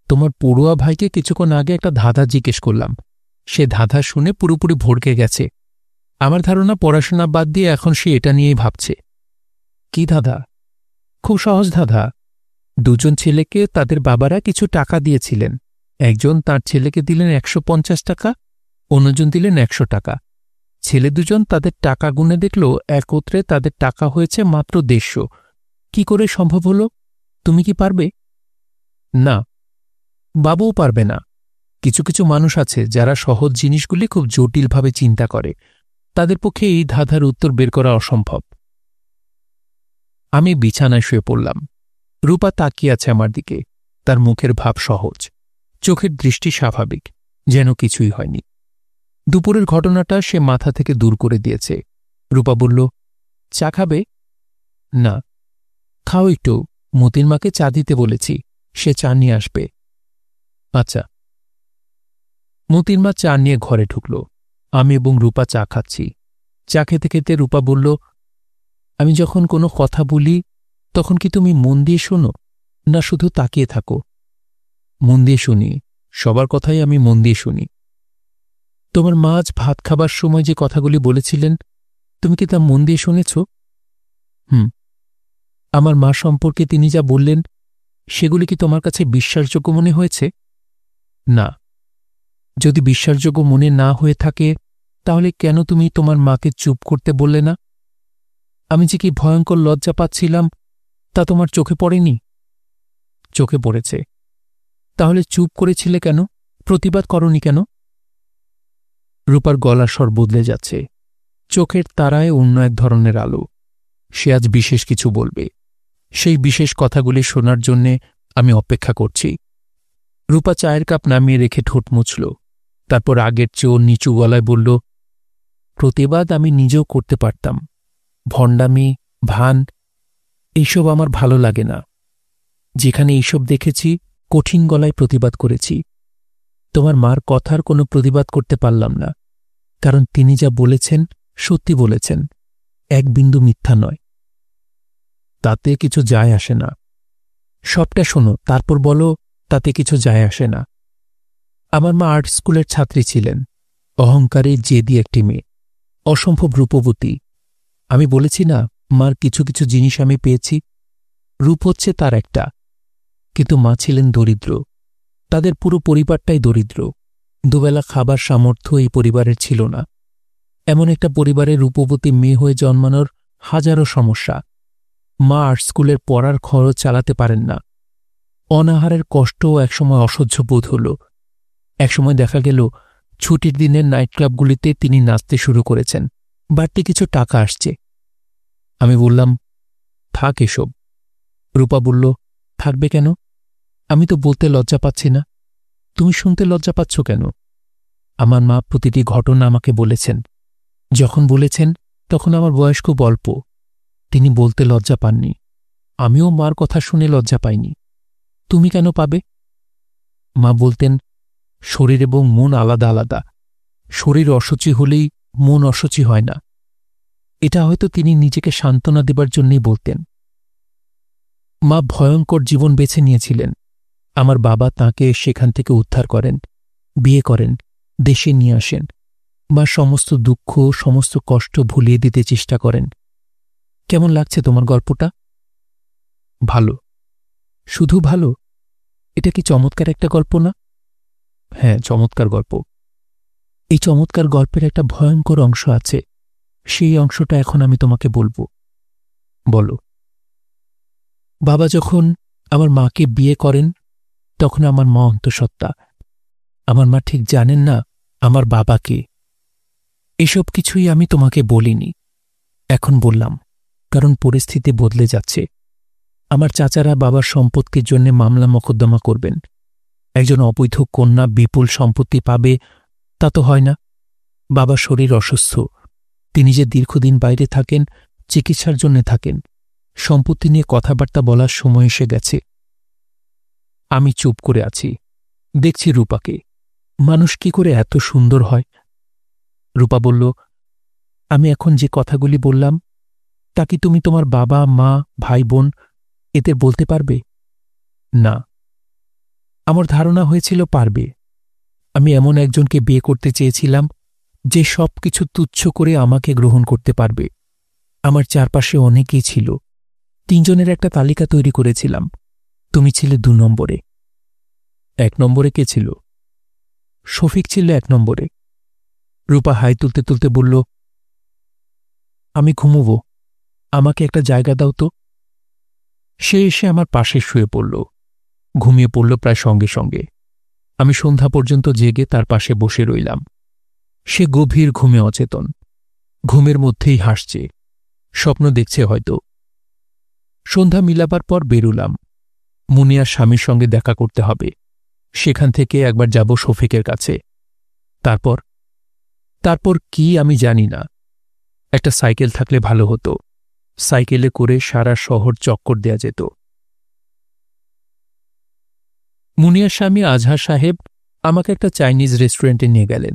তোমার পড়ুয়া ভাইকে কিছুক্ষণ আগে একটা ধাঁধা জিজ্ঞেস করলাম। সে ধাঁধা শুনে পুরোপুরি ভড়কে গেছে। আমার ধারণা পড়াশোনা বাদ দিয়ে এখন সে এটা নিয়েই ভাবছে। কি ধাঁধা? খুব সহজ ধাঁধা। দুজন ছেলেকে তাদের বাবারা কিছু টাকা দিয়েছিলেন। একজন তার ছেলেকে দিলেন ১৫০ টাকা, অন্যজন দিলেন ১০০ টাকা। ছেলে দুজন তাদের টাকা গুনে দেখল একত্রে তাদের টাকা হয়েছে মাত্র ১৫০। কি করে সম্ভব হল? তুমি কি পারবে? না, বাবুও পারবে না। কিছু কিছু মানুষ আছে যারা সহজ জিনিসগুলি খুব জটিলভাবে চিন্তা করে। তাদের পক্ষে এই ধাঁধার উত্তর বের করা অসম্ভব। আমি বিছানায় শুয়ে পড়লাম। রূপা তাকিয়ে আছে আমার দিকে, তার মুখের ভাব সহজ, চোখের দৃষ্টি স্বাভাবিক, যেন কিছুই হয়নি। দুপুরের ঘটনাটা সে মাথা থেকে দূর করে দিয়েছে। রূপা বলল, চা খাবে? না। খাও একটু, মতির মাকে চা দিতে বলেছি, সে চা নিয়ে আসবে। আচ্ছা। মতির মা চা নিয়ে ঘরে ঢুকল। আমি এবং রূপা চা খাচ্ছি। চা খেতে খেতে রূপা বলল, আমি যখন কোনো কথা বলি তখন কি তুমি মন দিয়ে শোনো, না শুধু তাকিয়ে থাকো? মন দিয়ে শুনি, সবার কথাই আমি মন দিয়ে শুনি। তোমার মা আজ ভাত খাবার সময় যে কথাগুলি বলেছিলেন, তুমি কি তা মন দিয়ে শুনেছ? আমার মা সম্পর্কে তিনি যা বললেন, সেগুলি কি তোমার কাছে বিশ্বাসযোগ্য মনে হয়েছে? না। যদি বিশ্বাসযোগ্য মনে না হয়ে থাকে, তাহলে কেন তুমি তোমার মাকে চুপ করতে বললে না? আমি যে কি ভয়ঙ্কর লজ্জা পাচ্ছিলাম, তা তোমার চোখে পড়েনি? চোখে পড়েছে। তাহলে চুপ করেছিলে কেন, প্রতিবাদ করনি কেন? রূপার গলার স্বর বদলে যাচ্ছে, চোখের তারায় অন্য এক ধরনের আলো। সে আজ বিশেষ কিছু বলবে, সেই বিশেষ কথাগুলি শোনার জন্যে আমি অপেক্ষা করছি। রূপা চায়ের কাপ নামিয়ে রেখে ঠোঁট মুছল, তারপর আগের চেয়েও নিচু গলায় বলল, প্রতিবাদ আমি নিজেও করতে পারতাম। ভণ্ডামি, ভান, এইসব আমার ভালো লাগে না। যেখানে এইসব দেখেছি, কঠিন গলায় প্রতিবাদ করেছি। তোমার মার কথার কোনো প্রতিবাদ করতে পারলাম না, কারণ তিনি যা বলেছেন সত্যি বলেছেন, এক বিন্দু মিথ্যা নয়। তাতে কিছু যায় আসে না। সবটা শোনো, তারপর বলো তাতে কিছু যায় আসে না। আমার মা আর্ট স্কুলের ছাত্রী ছিলেন, অহংকারী জেদি একটি মেয়ে, অসম্ভব রূপবতী। আমি বলেছি না, মার কিছু কিছু জিনিস আমি পেয়েছি, রূপ হচ্ছে তার একটা। কিন্তু মা ছিলেন দরিদ্র, তাদের পুরো পরিবারটাই দরিদ্র। দুবেলা খাবার সামর্থ্য এই পরিবারের ছিল না। এমন একটা পরিবারে রূপবতী মেয়ে হয়ে জন্মানোর হাজারো সমস্যা। মা আর্ট স্কুলের পড়ার খরচ চালাতে পারেন না। অনাহারের কষ্টও একসময় অসহ্য বোধ হল। একসময় দেখা গেল ছুটির দিনের নাইট ক্লাবগুলিতে তিনি নাচতে শুরু করেছেন, বাড়তি কিছু টাকা আসছে। আমি বললাম, থাক এসব। রূপা বলল, থাকবে কেন? আমি তো বলতে লজ্জা পাচ্ছি না। তুমি শুনতে লজ্জা পাচ্ছ কেন? আমার মা প্রতিটি ঘটনা আমাকে বলেছেন। যখন বলেছেন তখন আমার বয়স খুব অল্প। তিনি বলতে লজ্জা পাননি। আমিও মার কথা শুনে লজ্জা পাইনি। তুমি কেন পাবে? মা বলতেন, শরীর এবং মন আলাদা আলাদা। শরীর অসুচি হলেই মন অসুচি হয় না। এটা হয়তো তিনি নিজেকে সান্ত্বনা দেবার জন্যই বলতেন। মা ভয়ঙ্কর জীবন বেছে নিয়েছিলেন। আমার বাবা তাঁকে সেখান থেকে উদ্ধার করেন, বিয়ে করেন, দেশে নিয়ে আসেন। মা সমস্ত দুঃখ, সমস্ত কষ্ট ভুলিয়ে দিতে চেষ্টা করেন। কেমন লাগছে তোমার গল্পটা? ভালো। শুধু ভালো? এটা কি চমৎকার একটা গল্প না? হ্যাঁ, চমৎকার গল্প। এই চমৎকার গল্পের একটা ভয়ঙ্কর অংশ আছে, সেই অংশটা এখন আমি তোমাকে বলবো। বলো। বাবা যখন আমার মাকে বিয়ে করেন, তখন আমার মা অন্তঃসত্ত্বা। আমার মা ঠিক জানেন না আমার বাবাকে। এসব কিছুই আমি তোমাকে বলিনি, এখন বললাম, কারণ পরিস্থিতি বদলে যাচ্ছে। আমার চাচারা বাবার সম্পত্তির জন্য মামলা মোকদ্দমা করবেন। একজন অবৈধ কন্যা বিপুল সম্পত্তি পাবে, তা তো হয় না। বাবার শরীর অসুস্থ, তিনি যে দীর্ঘদিন বাইরে থাকেন, চিকিৎসার জন্য থাকেন। সম্পত্তি নিয়ে কথাবার্তা বলার সময় এসে গেছে। আমি চুপ করে আছি, দেখছি রূপাকে। মানুষ কি করে এত সুন্দর হয়? রূপা বলল, আমি এখন যে কথাগুলি বললাম, তা কি তুমি তোমার বাবা, মা, ভাই, বোন এদের বলতে পারবে? না। আমার ধারণা হয়েছিল পারবে। আমি এমন একজনকে বিয়ে করতে চেয়েছিলাম, যে সব কিছু তুচ্ছ করে আমাকে গ্রহণ করতে পারবে। আমার চারপাশে অনেকেই ছিল। 3 জনের একটা তালিকা তৈরি করেছিলাম। তুমি ছিলে 2 নম্বরে। 1 নম্বরে কে ছিল? শফিক ছিল 1 নম্বরে। রূপা হাই তুলতে তুলতে বলল, আমি ঘুমোব, আমাকে একটা জায়গা দাও তো। সে এসে আমার পাশে শুয়ে পড়ল, ঘুমিয়ে পড়ল প্রায় সঙ্গে সঙ্গে। আমি সন্ধ্যা পর্যন্ত জেগে তার পাশে বসে রইলাম। সে গভীর ঘুমে অচেতন, ঘুমের মধ্যেই হাসছে, স্বপ্ন দেখছে হয়তো। সন্ধ্যা মিলাবার পর বেরুলাম। মুনিয়ার স্বামীর সঙ্গে দেখা করতে হবে। সেখান থেকে একবার যাব শফিকের কাছে। তারপর তারপর কি আমি জানি না। একটা সাইকেল থাকলে ভালো হতো। সাইকেলে করে সারা শহর চক্কর দেয়া যেত। মুনিয়ার স্বামী আজহার সাহেব আমাকে একটা চাইনিজ রেস্টুরেন্টে নিয়ে গেলেন।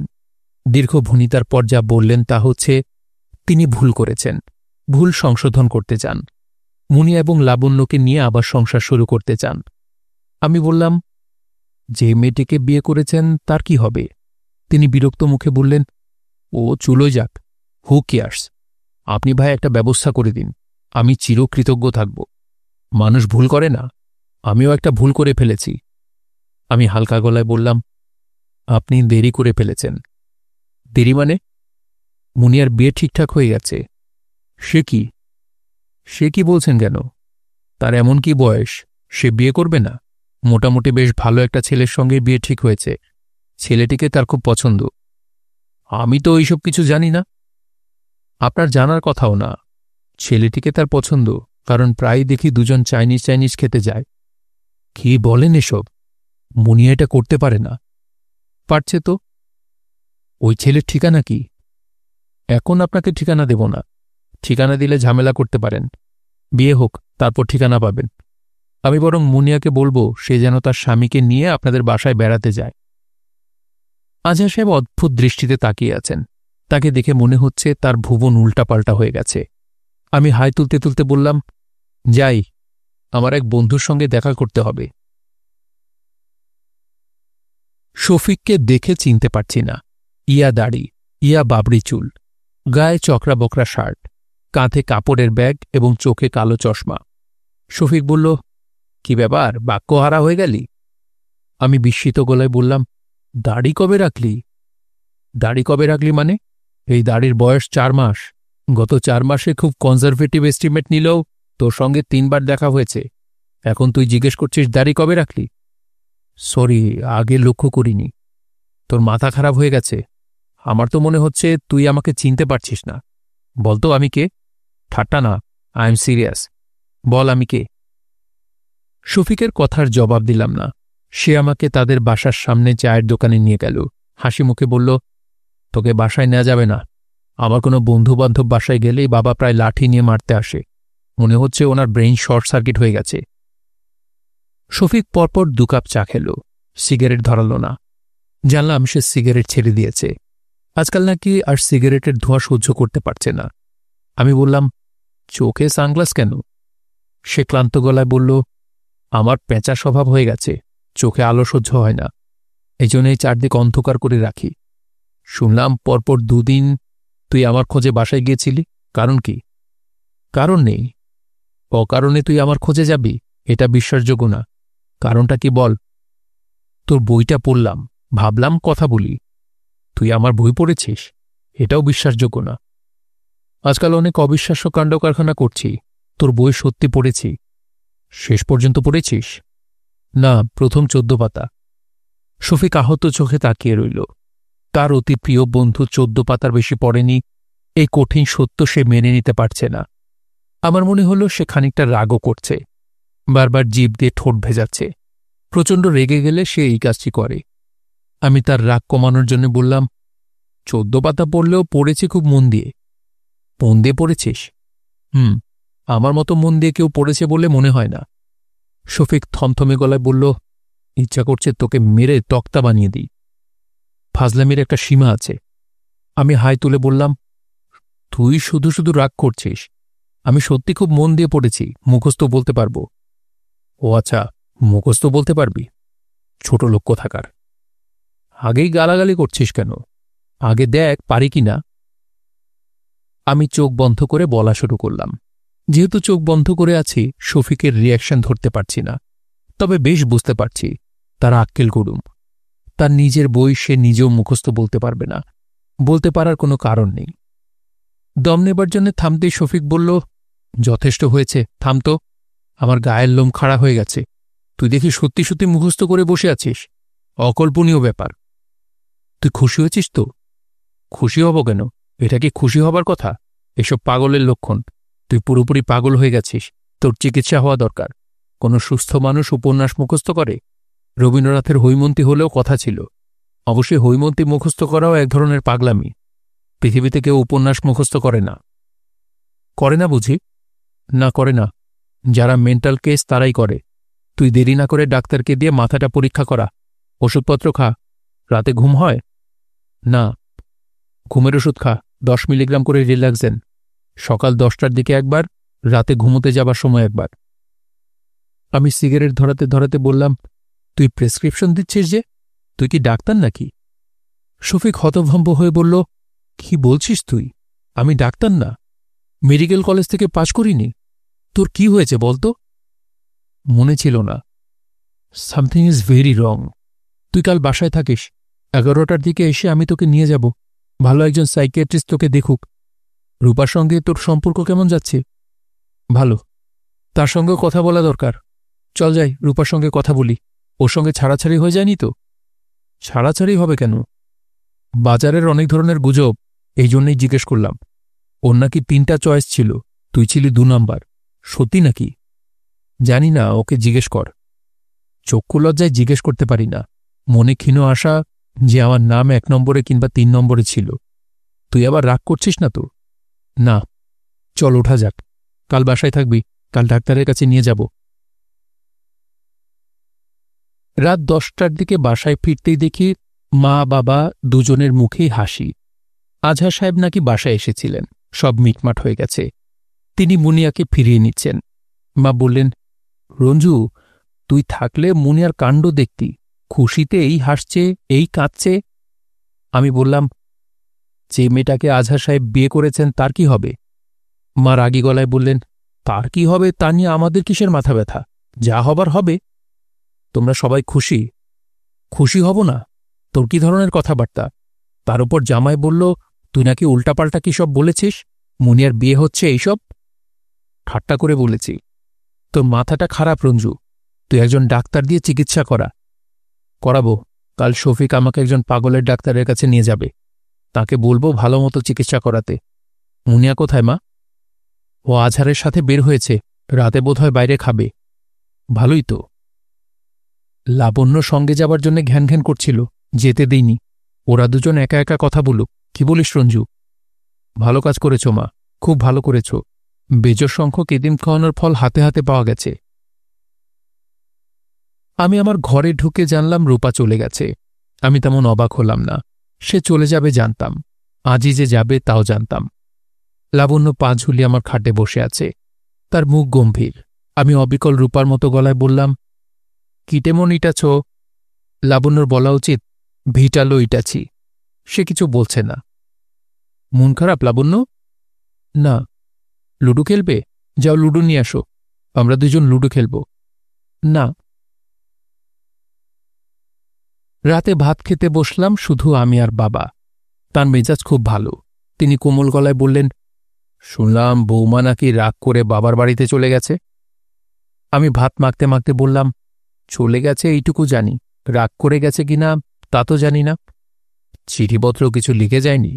দীর্ঘ ভনিতার পর যা বললেন তা হচ্ছে তিনি ভুল করেছেন, ভুল সংশোধন করতে চান, মুনিয়া এবং লাবণ্যকে নিয়ে আবার সংসার শুরু করতে চান। আমি বললাম, যে মেয়েটিকে বিয়ে করেছেন তার কি হবে? তিনি বিরক্ত মুখে বললেন, ও চুলোয় যাক, হু কেয়ার্স। আপনি ভাই একটা ব্যবস্থা করে দিন, আমি চিরকৃতজ্ঞ থাকব। মানুষ ভুল করে না, আমিও একটা ভুল করে ফেলেছি। আমি হালকা গলায় বললাম, আপনি দেরি করে ফেলেছেন। দেরি মানে? মুনিয়ার বিয়ে ঠিকঠাক হয়ে গেছে। সে কি বলছেন কেন? তার এমন কি বয়স সে বিয়ে করবে না? মোটামুটি বেশ ভালো একটা ছেলের সঙ্গে বিয়ে ঠিক হয়েছে। ছেলেটিকে তার খুব পছন্দ। আমি তো এইসব কিছু জানি না। আপনার জানার কথাও না। ছেলেটিকে তার পছন্দ, কারণ প্রায়ই দেখি দুজন চাইনিজ খেতে যায়। কি বলেন এসব? মুনিয়া এটা করতে পারে না। পারছে তো। ওই ছেলের ঠিকানা কি? এখন আপনাকে ঠিকানা দেব না। ঠিকানা দিলে ঝামেলা করতে পারেন। বিয়ে হোক, তারপর ঠিকানা পাবেন। আমি বরং মুনিয়াকে বলবো সে যেন তার স্বামীকে নিয়ে আপনাদের বাসায় বেড়াতে যায়। আজহার সাহেব অদ্ভুত দৃষ্টিতে তাকিয়ে আছেন। তাকে দেখে মনে হচ্ছে তার ভুবন উল্টাপাল্টা হয়ে গেছে। আমি হাই তুলতে তুলতে বললাম, যাই, আমার এক বন্ধুর সঙ্গে দেখা করতে হবে। শফিককে দেখে চিনতে পারছি না। ইয়া দাড়ি, ইয়া বাবরি চুল, গায়ে চকরা বকরা শার্ট, কাঁধে কাপড়ের ব্যাগ এবং চোখে কালো চশমা। শফিক বলল, কি ব্যাপার, বাক্যহারা হয়ে গেলি? আমি বিস্মিত গলায় বললাম, দাড়ি কবে রাখলি? দাড়ি কবে রাখলি মানে? এই দাড়ির বয়স 4 মাস। গত 4 মাসে খুব কনজারভেটিভ এস্টিমেট নিলেও তোর সঙ্গে 3 বার দেখা হয়েছে। এখন তুই জিজ্ঞেস করছিস দাড়ি কবে রাখলি? সরি, আগে লক্ষ্য করিনি। তোর মাথা খারাপ হয়ে গেছে। আমার তো মনে হচ্ছে তুই আমাকে চিনতে পারছিস না। বলতো আমি কে? ঠাট্টা না, আই এম সিরিয়াস। বল আমি কে? শফিকের কথার জবাব দিলাম না। সে আমাকে তাদের বাসার সামনে চায়ের দোকানে নিয়ে গেল। হাসি মুখে বলল, তোকে বাসায় নেওয়া যাবে না। আমার কোনো বন্ধুবান্ধব বাসায় গেলেই বাবা প্রায় লাঠি নিয়ে মারতে আসে। মনে হচ্ছে ওনার ব্রেইন শর্ট সার্কিট হয়ে গেছে। শফিক পরপর 2 কাপ চা খেল, সিগারেট ধরাল না। জানলাম সে সিগারেট ছেড়ে দিয়েছে। আজকাল নাকি আর সিগারেটের ধোঁয়া সহ্য করতে পারছে না। আমি বললাম, চোখে সানগ্লাস কেন? সে ক্লান্ত গলায় বলল, আমার পেঁচা স্বভাব হয়ে গেছে, চোখে আলো সহ্য হয় না, এই জন্যই চারদিক অন্ধকার করে রাখি। শুনলাম পরপর 2 দিন তুই আমার খোঁজে বাসায় গিয়েছিলি, কারণ কি? কারণ নেই। অকারণে তুই আমার খোঁজে যাবি, এটা বিশ্বাসযোগ্য না। কারণটা কি বল? তোর বইটা পড়লাম, ভাবলাম কথা বলি। তুই আমার বই পড়েছিস? এটাও বিশ্বাসযোগ্য না। আজকাল অনেক অবিশ্বাস্য কাণ্ড কারখানা করছি। তোর বই সত্যি পড়েছি। শেষ পর্যন্ত পড়েছিস? না, প্রথম 14 পাতা। শফিক আহত চোখে তাকিয়ে রইল। তার অতি প্রিয় বন্ধু 14 পাতার বেশি পড়েনি, এই কঠিন সত্য সে মেনে নিতে পারছে না। আমার মনে হল সে খানিকটা রাগও করছে, বারবার জিভ দিয়ে ঠোঁট ভেজাচ্ছে। প্রচণ্ড রেগে গেলে সে এই কাজটি করে। আমি তার রাগ কমানোর জন্য বললাম, 14 পাতা পড়লেও পড়েছি খুব মন দিয়ে। মন দিয়ে পড়েছিস? আমার মতো মন দিয়ে কেউ পড়েছে বলে মনে হয় না। শফিক থমথমে গলায় বলল, ইচ্ছা করছে তোকে মেরে তক্তা বানিয়ে দিই। ফাজলামির একটা সীমা আছে। আমি হাই তুলে বললাম, তুই শুধু শুধু রাগ করছিস। আমি সত্যি খুব মন দিয়ে পড়েছি, মুখস্থ বলতে পারবো। ও আচ্ছা, মুখস্থ বলতে পারবি? ছোট লোক কোথাকার। আগেই গালাগালি করছিস কেন? আগে দেখ পারি কি না। আমি চোখ বন্ধ করে বলা শুরু করলাম। যেহেতু চোখ বন্ধ করে আছি, শফিকের রিয়াকশন ধরতে পারছি না। তবে বেশ বুঝতে পারছি তার আক্কেল গুড়ুম। তার নিজের বই সে নিজেও মুখস্থ বলতে পারবে না, বলতে পারার কোনো কারণ নেই। দম নেবার জন্য থামতেই শফিক বলল, যথেষ্ট হয়েছে, থাম তো। আমার গায়ের লোম খাড়া হয়ে গেছে। তুই দেখি সত্যি সত্যি মুখস্থ করে বসে আছিস। অকল্পনীয় ব্যাপার। তুই খুশি হয়েছিস তো? খুশি হব কেন? এটা কি খুশি হবার কথা? এসব পাগলের লক্ষণ। তুই পুরোপুরি পাগল হয়ে গেছিস, তোর চিকিৎসা হওয়া দরকার। কোনো সুস্থ মানুষ উপন্যাস মুখস্থ করে? রবীন্দ্রনাথের হৈমন্তী হলেও কথা ছিল। অবশ্যই হৈমন্তী মুখস্থ করাও এক ধরনের পাগলামি। পৃথিবীতে কেউ উপন্যাস মুখস্থ করে না। করে না বুঝি? না, করে না। যারা মেন্টাল কেস তারাই করে। তুই দেরি না করে ডাক্তারকে দিয়ে মাথাটা পরীক্ষা করা, ওষুধপত্র খা। রাতে ঘুম হয় না? ঘুমের ওষুধ খা, 10 মিলিগ্রাম করে রিল্যাক্সেন। সকাল 10টার দিকে একবার, রাতে ঘুমোতে যাবার সময় একবার। আমি সিগারেট ধরাতে ধরাতে বললাম, তুই প্রেসক্রিপশন দিচ্ছিস যে? তুই কি ডাক্তার নাকি? শফিক হতভম্ব হয়ে বলল, কি বলছিস তুই? আমি ডাক্তার না, মেডিকেল কলেজ থেকে পাশ করিনি। তোর কি হয়েছে বলতো? মনে ছিল না। Something is very wrong. তুই কাল বাসায় থাকিস, 11টার দিকে এসে আমি তোকে নিয়ে যাব। ভালো একজন সাইকিয়াট্রিস্ট তোকে দেখুক। রূপার সঙ্গে তোর সম্পর্ক কেমন যাচ্ছে? ভালো। তার সঙ্গে কথা বলা দরকার। চল যাই, রূপার সঙ্গে কথা বলি। ওর সঙ্গে ছাড়াছাড়ি হয়ে যায়নি তো? ছাড়াছাড়ি হবে কেন? বাজারের অনেক ধরনের গুজব, এই জন্যই জিজ্ঞেস করলাম। ওর নাকি 3টা চয়েস ছিল, তুই ছিলি 2 নাম্বার। সত্যি নাকি? জানি না, ওকে জিজ্ঞেস কর। চক্ষু লজ্জায় জিজ্ঞেস করতে পারি না। মনে ক্ষীণ আশা যে আমার নাম 1 নম্বরে কিংবা 3 নম্বরে ছিল। তুই আবার রাগ করছিস না তো? না। চল ওঠা যাক। কাল বাসায় থাকবি, কাল ডাক্তারের কাছে নিয়ে যাব। রাত 10টার দিকে বাসায় ফিরতেই দেখি মা বাবা দুজনের মুখেই হাসি। আজহার সাহেব নাকি বাসায় এসেছিলেন, সব মিটমাট হয়ে গেছে। তিনি মুনিয়াকে ফিরিয়ে নিচ্ছেন। মা বললেন, রঞ্জু, তুই থাকলে মুনিয়ার কাণ্ড দেখতি। খুশিতে এই হাসছে, এই কাঁদছে। আমি বললাম, যে মেয়েটাকে আজহার সাহেব বিয়ে করেছেন তার কি হবে? মা রাগী গলায় বললেন, তার কি হবে তা নিয়ে আমাদের কিসের মাথা ব্যথা? যা হবার হবে। তোমরা সবাই খুশি? খুশি হব না? তোর কি ধরনের কথাবার্তা? তার উপর জামাই বলল, তুই নাকি উল্টাপাল্টা কি সব বলেছিস, মুনিয়ার বিয়ে হচ্ছে এইসব। ঠাট্টা করে বলেছি। তোর মাথাটা খারাপ রঞ্জু। তুই একজন ডাক্তার দিয়ে চিকিৎসা করাবো। কাল শফিক আমাকে একজন পাগলের ডাক্তারের কাছে নিয়ে যাবে। তাকে বলবো ভালো মতো চিকিৎসা করাতে। মুনিয়া কোথায় মা? ও আজহারের সাথে বের হয়েছে, রাতে বোধহয় বাইরে খাবে। ভালোই তো। লাবণ্য সঙ্গে যাবার জন্য ঘ্যান ঘ্যান করছিল, যেতে দিইনি। ওরা দুজন একা একা কথা বলুক। কি বলিস রঞ্জু? ভালো কাজ করেছ মা, খুব ভালো করেছ। বেজর সংখ্যক এতিম খাওয়ানোর ফল হাতে হাতে পাওয়া গেছে। আমি আমার ঘরে ঢুকে জানলাম রূপা চলে গেছে। আমি তেমন অবাক হলাম না। সে চলে যাবে জানতাম, আজই যে যাবে তাও জানতাম। লাবণ্য পা ঝুলিয়ে আমার খাটে বসে আছে, তার মুখ গম্ভীর। আমি অবিকল রূপার মতো গলায় বললাম, কিটেমন ইটাছ? লাবণ্যর বলা উচিত ভিটালো ইটাছি। সে কিছু বলছে না। মন খারাপ লাবণ্য? না। লুডো খেলবে? যাও লুডো নিয়ে আসো, আমরা দুজন লুডো খেলব। না। রাতে ভাত খেতে বসলাম শুধু আমি আর বাবা। তার মেজাজ খুব ভালো। তিনি কোমল গলায় বললেন, শুনলাম বৌমা নাকি রাগ করে বাবার বাড়িতে চলে গেছে। আমি ভাত মাখতে মাখতে বললাম, চলে গেছে এইটুকু জানি, রাগ করে গেছে কিনা তা তো জানি না। চিঠিপত্র কিছু লিখে যায়নি?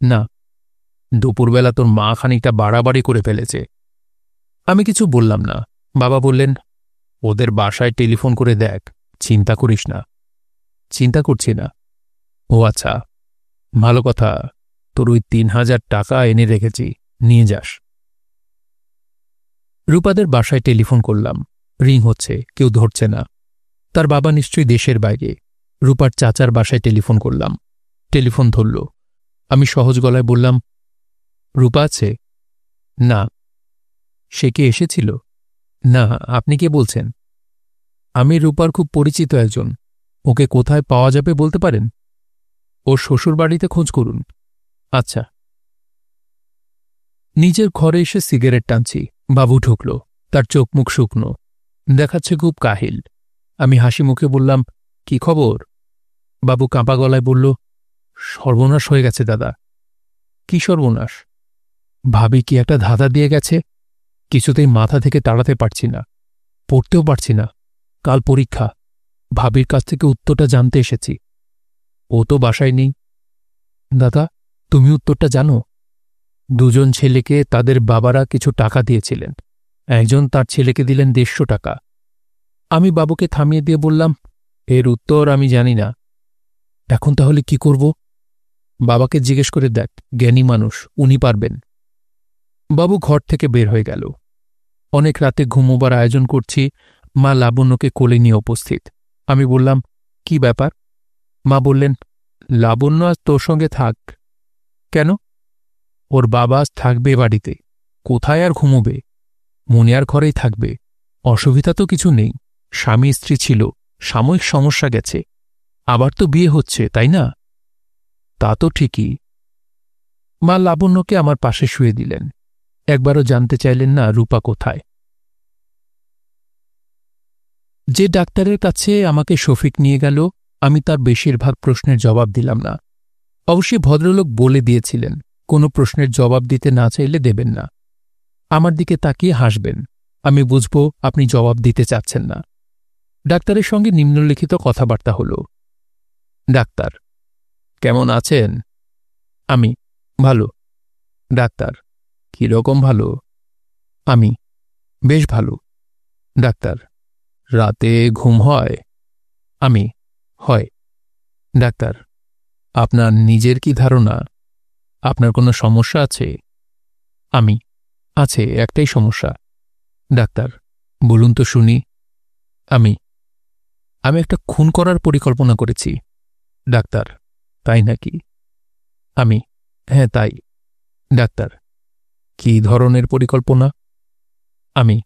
না। দুপুরবেলা তোর মা খানিকটা বাড়াবাড়ি করে ফেলেছে। আমি কিছু বললাম না। বাবা বললেন, ওদের বাসায় টেলিফোন করে দেখ, চিন্তা করিস না। চিন্তা করছি না। ও আচ্ছা, ভালো কথা। তোর ওই 3,000 টাকা এনে রেখেছি, নিয়ে যাস। রূপাদের বাসায় টেলিফোন করলাম। রিং হচ্ছে, কেউ ধরছে না। তার বাবা নিশ্চয়ই দেশের বাইরে। রূপার চাচার বাসায় টেলিফোন করলাম। টেলিফোন ধরল। আমি সহজ গলায় বললাম, রূপা আছে? না। সে কি এসেছিল? না। আপনি কে বলছেন? আমি রূপার খুব পরিচিত একজন। ওকে কোথায় পাওয়া যাবে বলতে পারেন? ওর শ্বশুর বাড়িতে খোঁজ করুন। আচ্ছা। নিজের ঘরে এসে সিগারেট টানছি। বাবু ঢুকল। তার চোখ মুখ শুকনো, দেখাচ্ছে খুব কাহিল। আমি হাসি মুখে বললাম, কি খবর? বাবু কাঁপা গলায় বলল, সর্বনাশ হয়ে গেছে দাদা। কি সর্বনাশ? ভাবি কি একটা ধাঁধা দিয়ে গেছে। কিছুতেই মাথা থেকে তাড়াতে পারছি না, পড়তেও পারছি না। কাল পরীক্ষা। ভাবির কাছ থেকে উত্তরটা জানতে এসেছি। ও তো বাসায় নেই। দাদা, তুমি উত্তরটা জানো? দুজন ছেলেকে তাদের বাবারা কিছু টাকা দিয়েছিলেন। একজন তার ছেলেকে দিলেন 150 টাকা। আমি বাবুকে থামিয়ে দিয়ে বললাম, এর উত্তর আমি জানি না। এখন তাহলে কি করব? বাবাকে জিজ্ঞেস করে দেখ, জ্ঞানী মানুষ, উনি পারবেন। বাবু ঘর থেকে বের হয়ে গেল। অনেক রাতে ঘুমোবার আয়োজন করছি, মা লাবণ্যকে কোলে নিয়ে উপস্থিত। আমি বললাম, কি ব্যাপার? মা বললেন, লাবণ্য আজ তোর সঙ্গে থাক। কেন? ওর বাবা আজ থাকবে বাড়িতে। কোথায় আর ঘুমোবে? মুনিয়ার ঘরেই থাকবে। অসুবিধা তো কিছু নেই। স্বামী স্ত্রী ছিল, সাময়িক সমস্যা গেছে। আবার তো বিয়ে হচ্ছে, তাই না? তা তো ঠিকই। মা লাবণ্যকে আমার পাশে শুয়ে দিলেন। একবারও জানতে চাইলেন না রূপা কোথায়। যে ডাক্তারের কাছে আমাকে শফিক নিয়ে গেল, আমি তার বেশিরভাগ প্রশ্নের জবাব দিলাম না। অবশ্যই ভদ্রলোক বলে দিয়েছিলেন, কোনো প্রশ্নের জবাব দিতে না চাইলে দেবেন না। আমার দিকে তাকিয়ে হাসবেন, আমি বুঝব আপনি জবাব দিতে চাচ্ছেন না। ডাক্তারের সঙ্গে নিম্নলিখিত কথাবার্তা হল। ডাক্তার, কেমন আছেন? আমি, ভালো। ডাক্তার, কিরকম ভালো? আমি, বেশ ভালো। ডাক্তার, রাতে ঘুম হয়? আমি, হয়। ডাক্তার, আপনার নিজের কি ধারণা? আপনার কোনো সমস্যা আছে? আমি, আছে, একটাই সমস্যা। ডাক্তার, বলুন তো শুনি। আমি একটা খুন করার পরিকল্পনা করেছি। ডাক্তার, তাই নাকি? আমি, হ্যাঁ তাই। ডাক্তার, কি ধরনের পরিকল্পনা? আমি,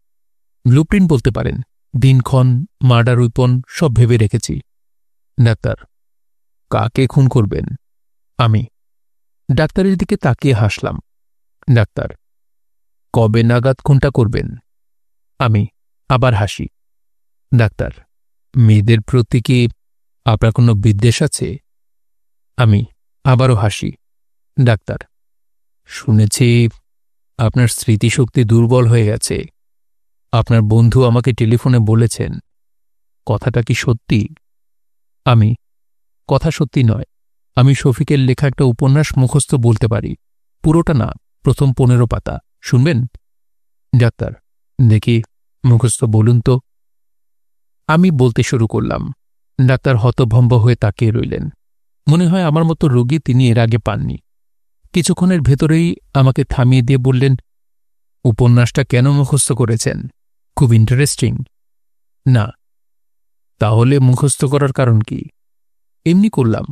ব্লুপ্রিন্ট বলতে পারেন। দিনক্ষণ, মার্ডার উইপন সব ভেবে রেখেছি। ডাক্তার, কাকে খুন করবেন? আমি ডাক্তারের দিকে তাকিয়ে হাসলাম। ডাক্তার, কবে নাগাদ খুনটা করবেন? আমি আবার হাসি। ডাক্তার, মেয়েদের প্রতি কি আপনার কোনো বিদ্বেষ আছে? আমি আবারও হাসি। ডাক্তার, শুনেছি আপনার স্মৃতিশক্তি দুর্বল হয়ে গেছে। আপনার বন্ধু আমাকে টেলিফোনে বলেছেন। কথাটা কি সত্যি? আমি, কথা সত্যি নয়। আমি শফিকের লেখা একটা উপন্যাস মুখস্থ বলতে পারি। পুরোটা না, প্রথম 15 পাতা। শুনবেন? ডাক্তার, দেখি, মুখস্থ বলুন তো। আমি বলতে শুরু করলাম। ডাক্তার হতভম্ব হয়ে তাকিয়ে রইলেন। মনে হয় আমার মতো রোগী তিনি এর আগে পাননি। কিছুক্ষণের ভেতরেই আমাকে থামিয়ে দিয়ে বললেন, উপন্যাসটা কেন মুখস্থ করেছেন? খুব ইন্টারেস্টিং? না। তাহলে মুখস্থ করার কারণ কি? এমনি করলাম।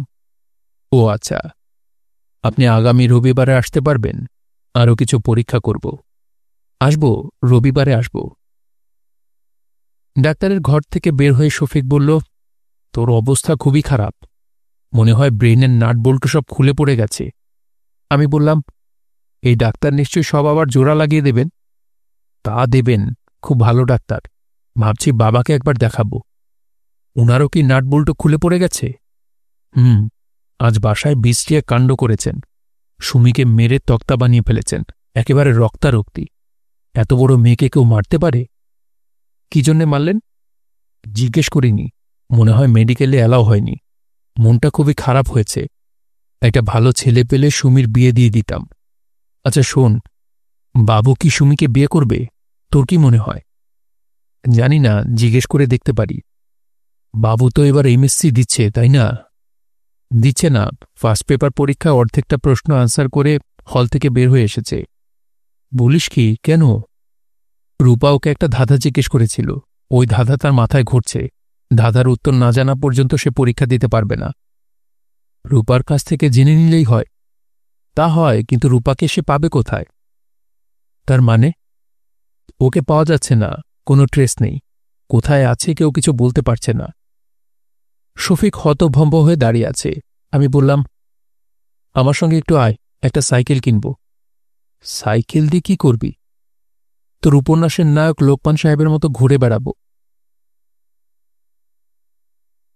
ও আচ্ছা, আপনি আগামী রবিবারে আসতে পারবেন? আরও কিছু পরীক্ষা করব। আসব, রবিবারে আসব। ডাক্তারের ঘর থেকে বের হয়ে শফিক বলল, তোর অবস্থা খুবই খারাপ। মনে হয় ব্রেইনের নাট বল্টু সব খুলে পড়ে গেছে। আমি বললাম, এই ডাক্তার নিশ্চয়ই সব আবার জোড়া লাগিয়ে দেবেন। তা দেবেন, খুব ভালো ডাক্তার। ভাবছি বাবাকে একবার দেখাবো। উনারও কি নাট বল্টু খুলে পড়ে গেছে? আজ বাসায় বৃষ্টিয়ে কাণ্ড করেছেন। সুমিকে মেরে তক্তা বানিয়ে ফেলেছেন, একেবারে রক্তারক্তি। এত বড় মেয়েকে কেউ মারতে পারে? কি জন্যে মারলেন? জিজ্ঞেস করিনি। মনে হয় মেডিকেলে অ্যালাও হয়নি। মনটা খুবই খারাপ হয়েছে। একটা ভালো ছেলে পেলে সুমির বিয়ে দিয়ে দিতাম। আচ্ছা শোন, বাবু কি সুমিকে বিয়ে করবে? তোর কি মনে হয়? জানি না, জিজ্ঞেস করে দেখতে পারি। বাবু তো এবার এমএসসি দিচ্ছে, তাই না? দিচ্ছে না, ফার্স্ট পেপার পরীক্ষায় অর্ধেকটা প্রশ্ন আনসার করে হল থেকে বের হয়ে এসেছে। বলিস কি, কেন? রূপা ওকে একটা ধাঁধা জিজ্ঞেস করেছিল। ওই ধাঁধা তার মাথায় ঘুরছে। ধাঁধার উত্তর না জানা পর্যন্ত সে পরীক্ষা দিতে পারবে না। রূপার কাছ থেকে জেনে নিলেই হয়। তা হয়, কিন্তু রূপাকে সে পাবে কোথায়? তার মানে? ওকে পাওয়া যাচ্ছে না, কোনো ট্রেস নেই। কোথায় আছে কেউ কিছু বলতে পারছে না। শফিক হতভম্ব হয়ে দাঁড়িয়ে আছে। আমি বললাম, আমার সঙ্গে একটু আয়, একটা সাইকেল কিনব। সাইকেল দিয়ে কি করবি? তোর উপন্যাসের নায়ক লোকমান সাহেবের মতো ঘুরে বেড়াবো।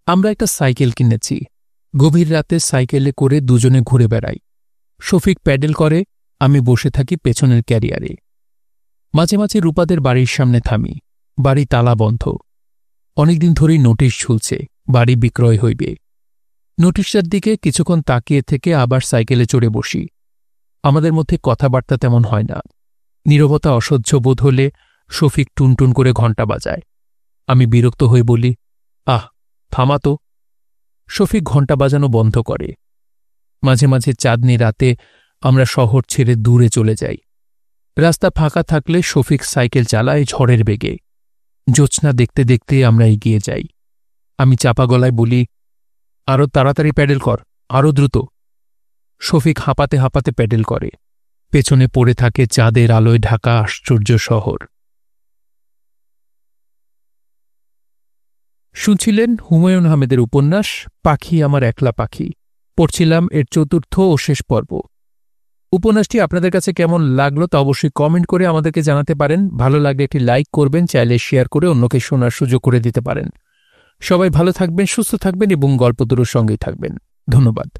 আমরা একটা সাইকেল কিনেছি। গভীর রাতে সাইকেলে করে দুজনে ঘুরে বেড়াই। শফিক প্যাডেল করে, আমি বসে থাকি পেছনের ক্যারিয়ারে। মাঝে মাঝে রূপাদের বাড়ির সামনে থামি। বাড়ি তালা বন্ধ। অনেকদিন ধরেই নোটিশ ঝুলছে, বাড়ি বিক্রয় হইবে। নোটিশটার দিকে কিছুক্ষণ তাকিয়ে থেকে আবার সাইকেলে চড়ে বসি। আমাদের মধ্যে কথাবার্তা তেমন হয় না। নীরবতা অসহ্য বোধ হলে শফিক টুনটুন করে ঘণ্টা বাজায়। আমি বিরক্ত হয়ে বলি, আহ, থামা তো। শফিক ঘণ্টা বাজানো বন্ধ করে। মাঝে মাঝে চাঁদনি রাতে আমরা শহর ছেড়ে দূরে চলে যাই। রাস্তা ফাঁকা থাকলে শফিক সাইকেল চালায় ঝড়ের বেগে। জ্যোৎস্না দেখতে দেখতে আমরা এগিয়ে যাই। আমি চাপা গলায় বলি, আরও তাড়াতাড়ি প্যাডেল কর, আরও দ্রুত। শফিক হাঁপাতে হাঁপাতে প্যাডেল করে। পেছনে পড়ে থাকে চাঁদের আলোয় ঢাকা আশ্চর্য শহর। শুনছিলেন হুমায়ূন আহমেদের উপন্যাস পাখি আমার একলা পাখি। পড়ছিলাম এর চতুর্থ ও শেষ পর্ব। উপন্যাসটি আপনাদের কাছে কেমন লাগলো তা অবশ্যই কমেন্ট করে আমাদেরকে জানাতে পারেন। ভালো লাগলে একটি লাইক করবেন, চাইলে শেয়ার করে অন্যকে শোনার সুযোগ করে দিতে পারেন। সবাই ভালো থাকবেন, সুস্থ থাকবেন এবং গল্পগুলোর সঙ্গেই থাকবেন। ধন্যবাদ।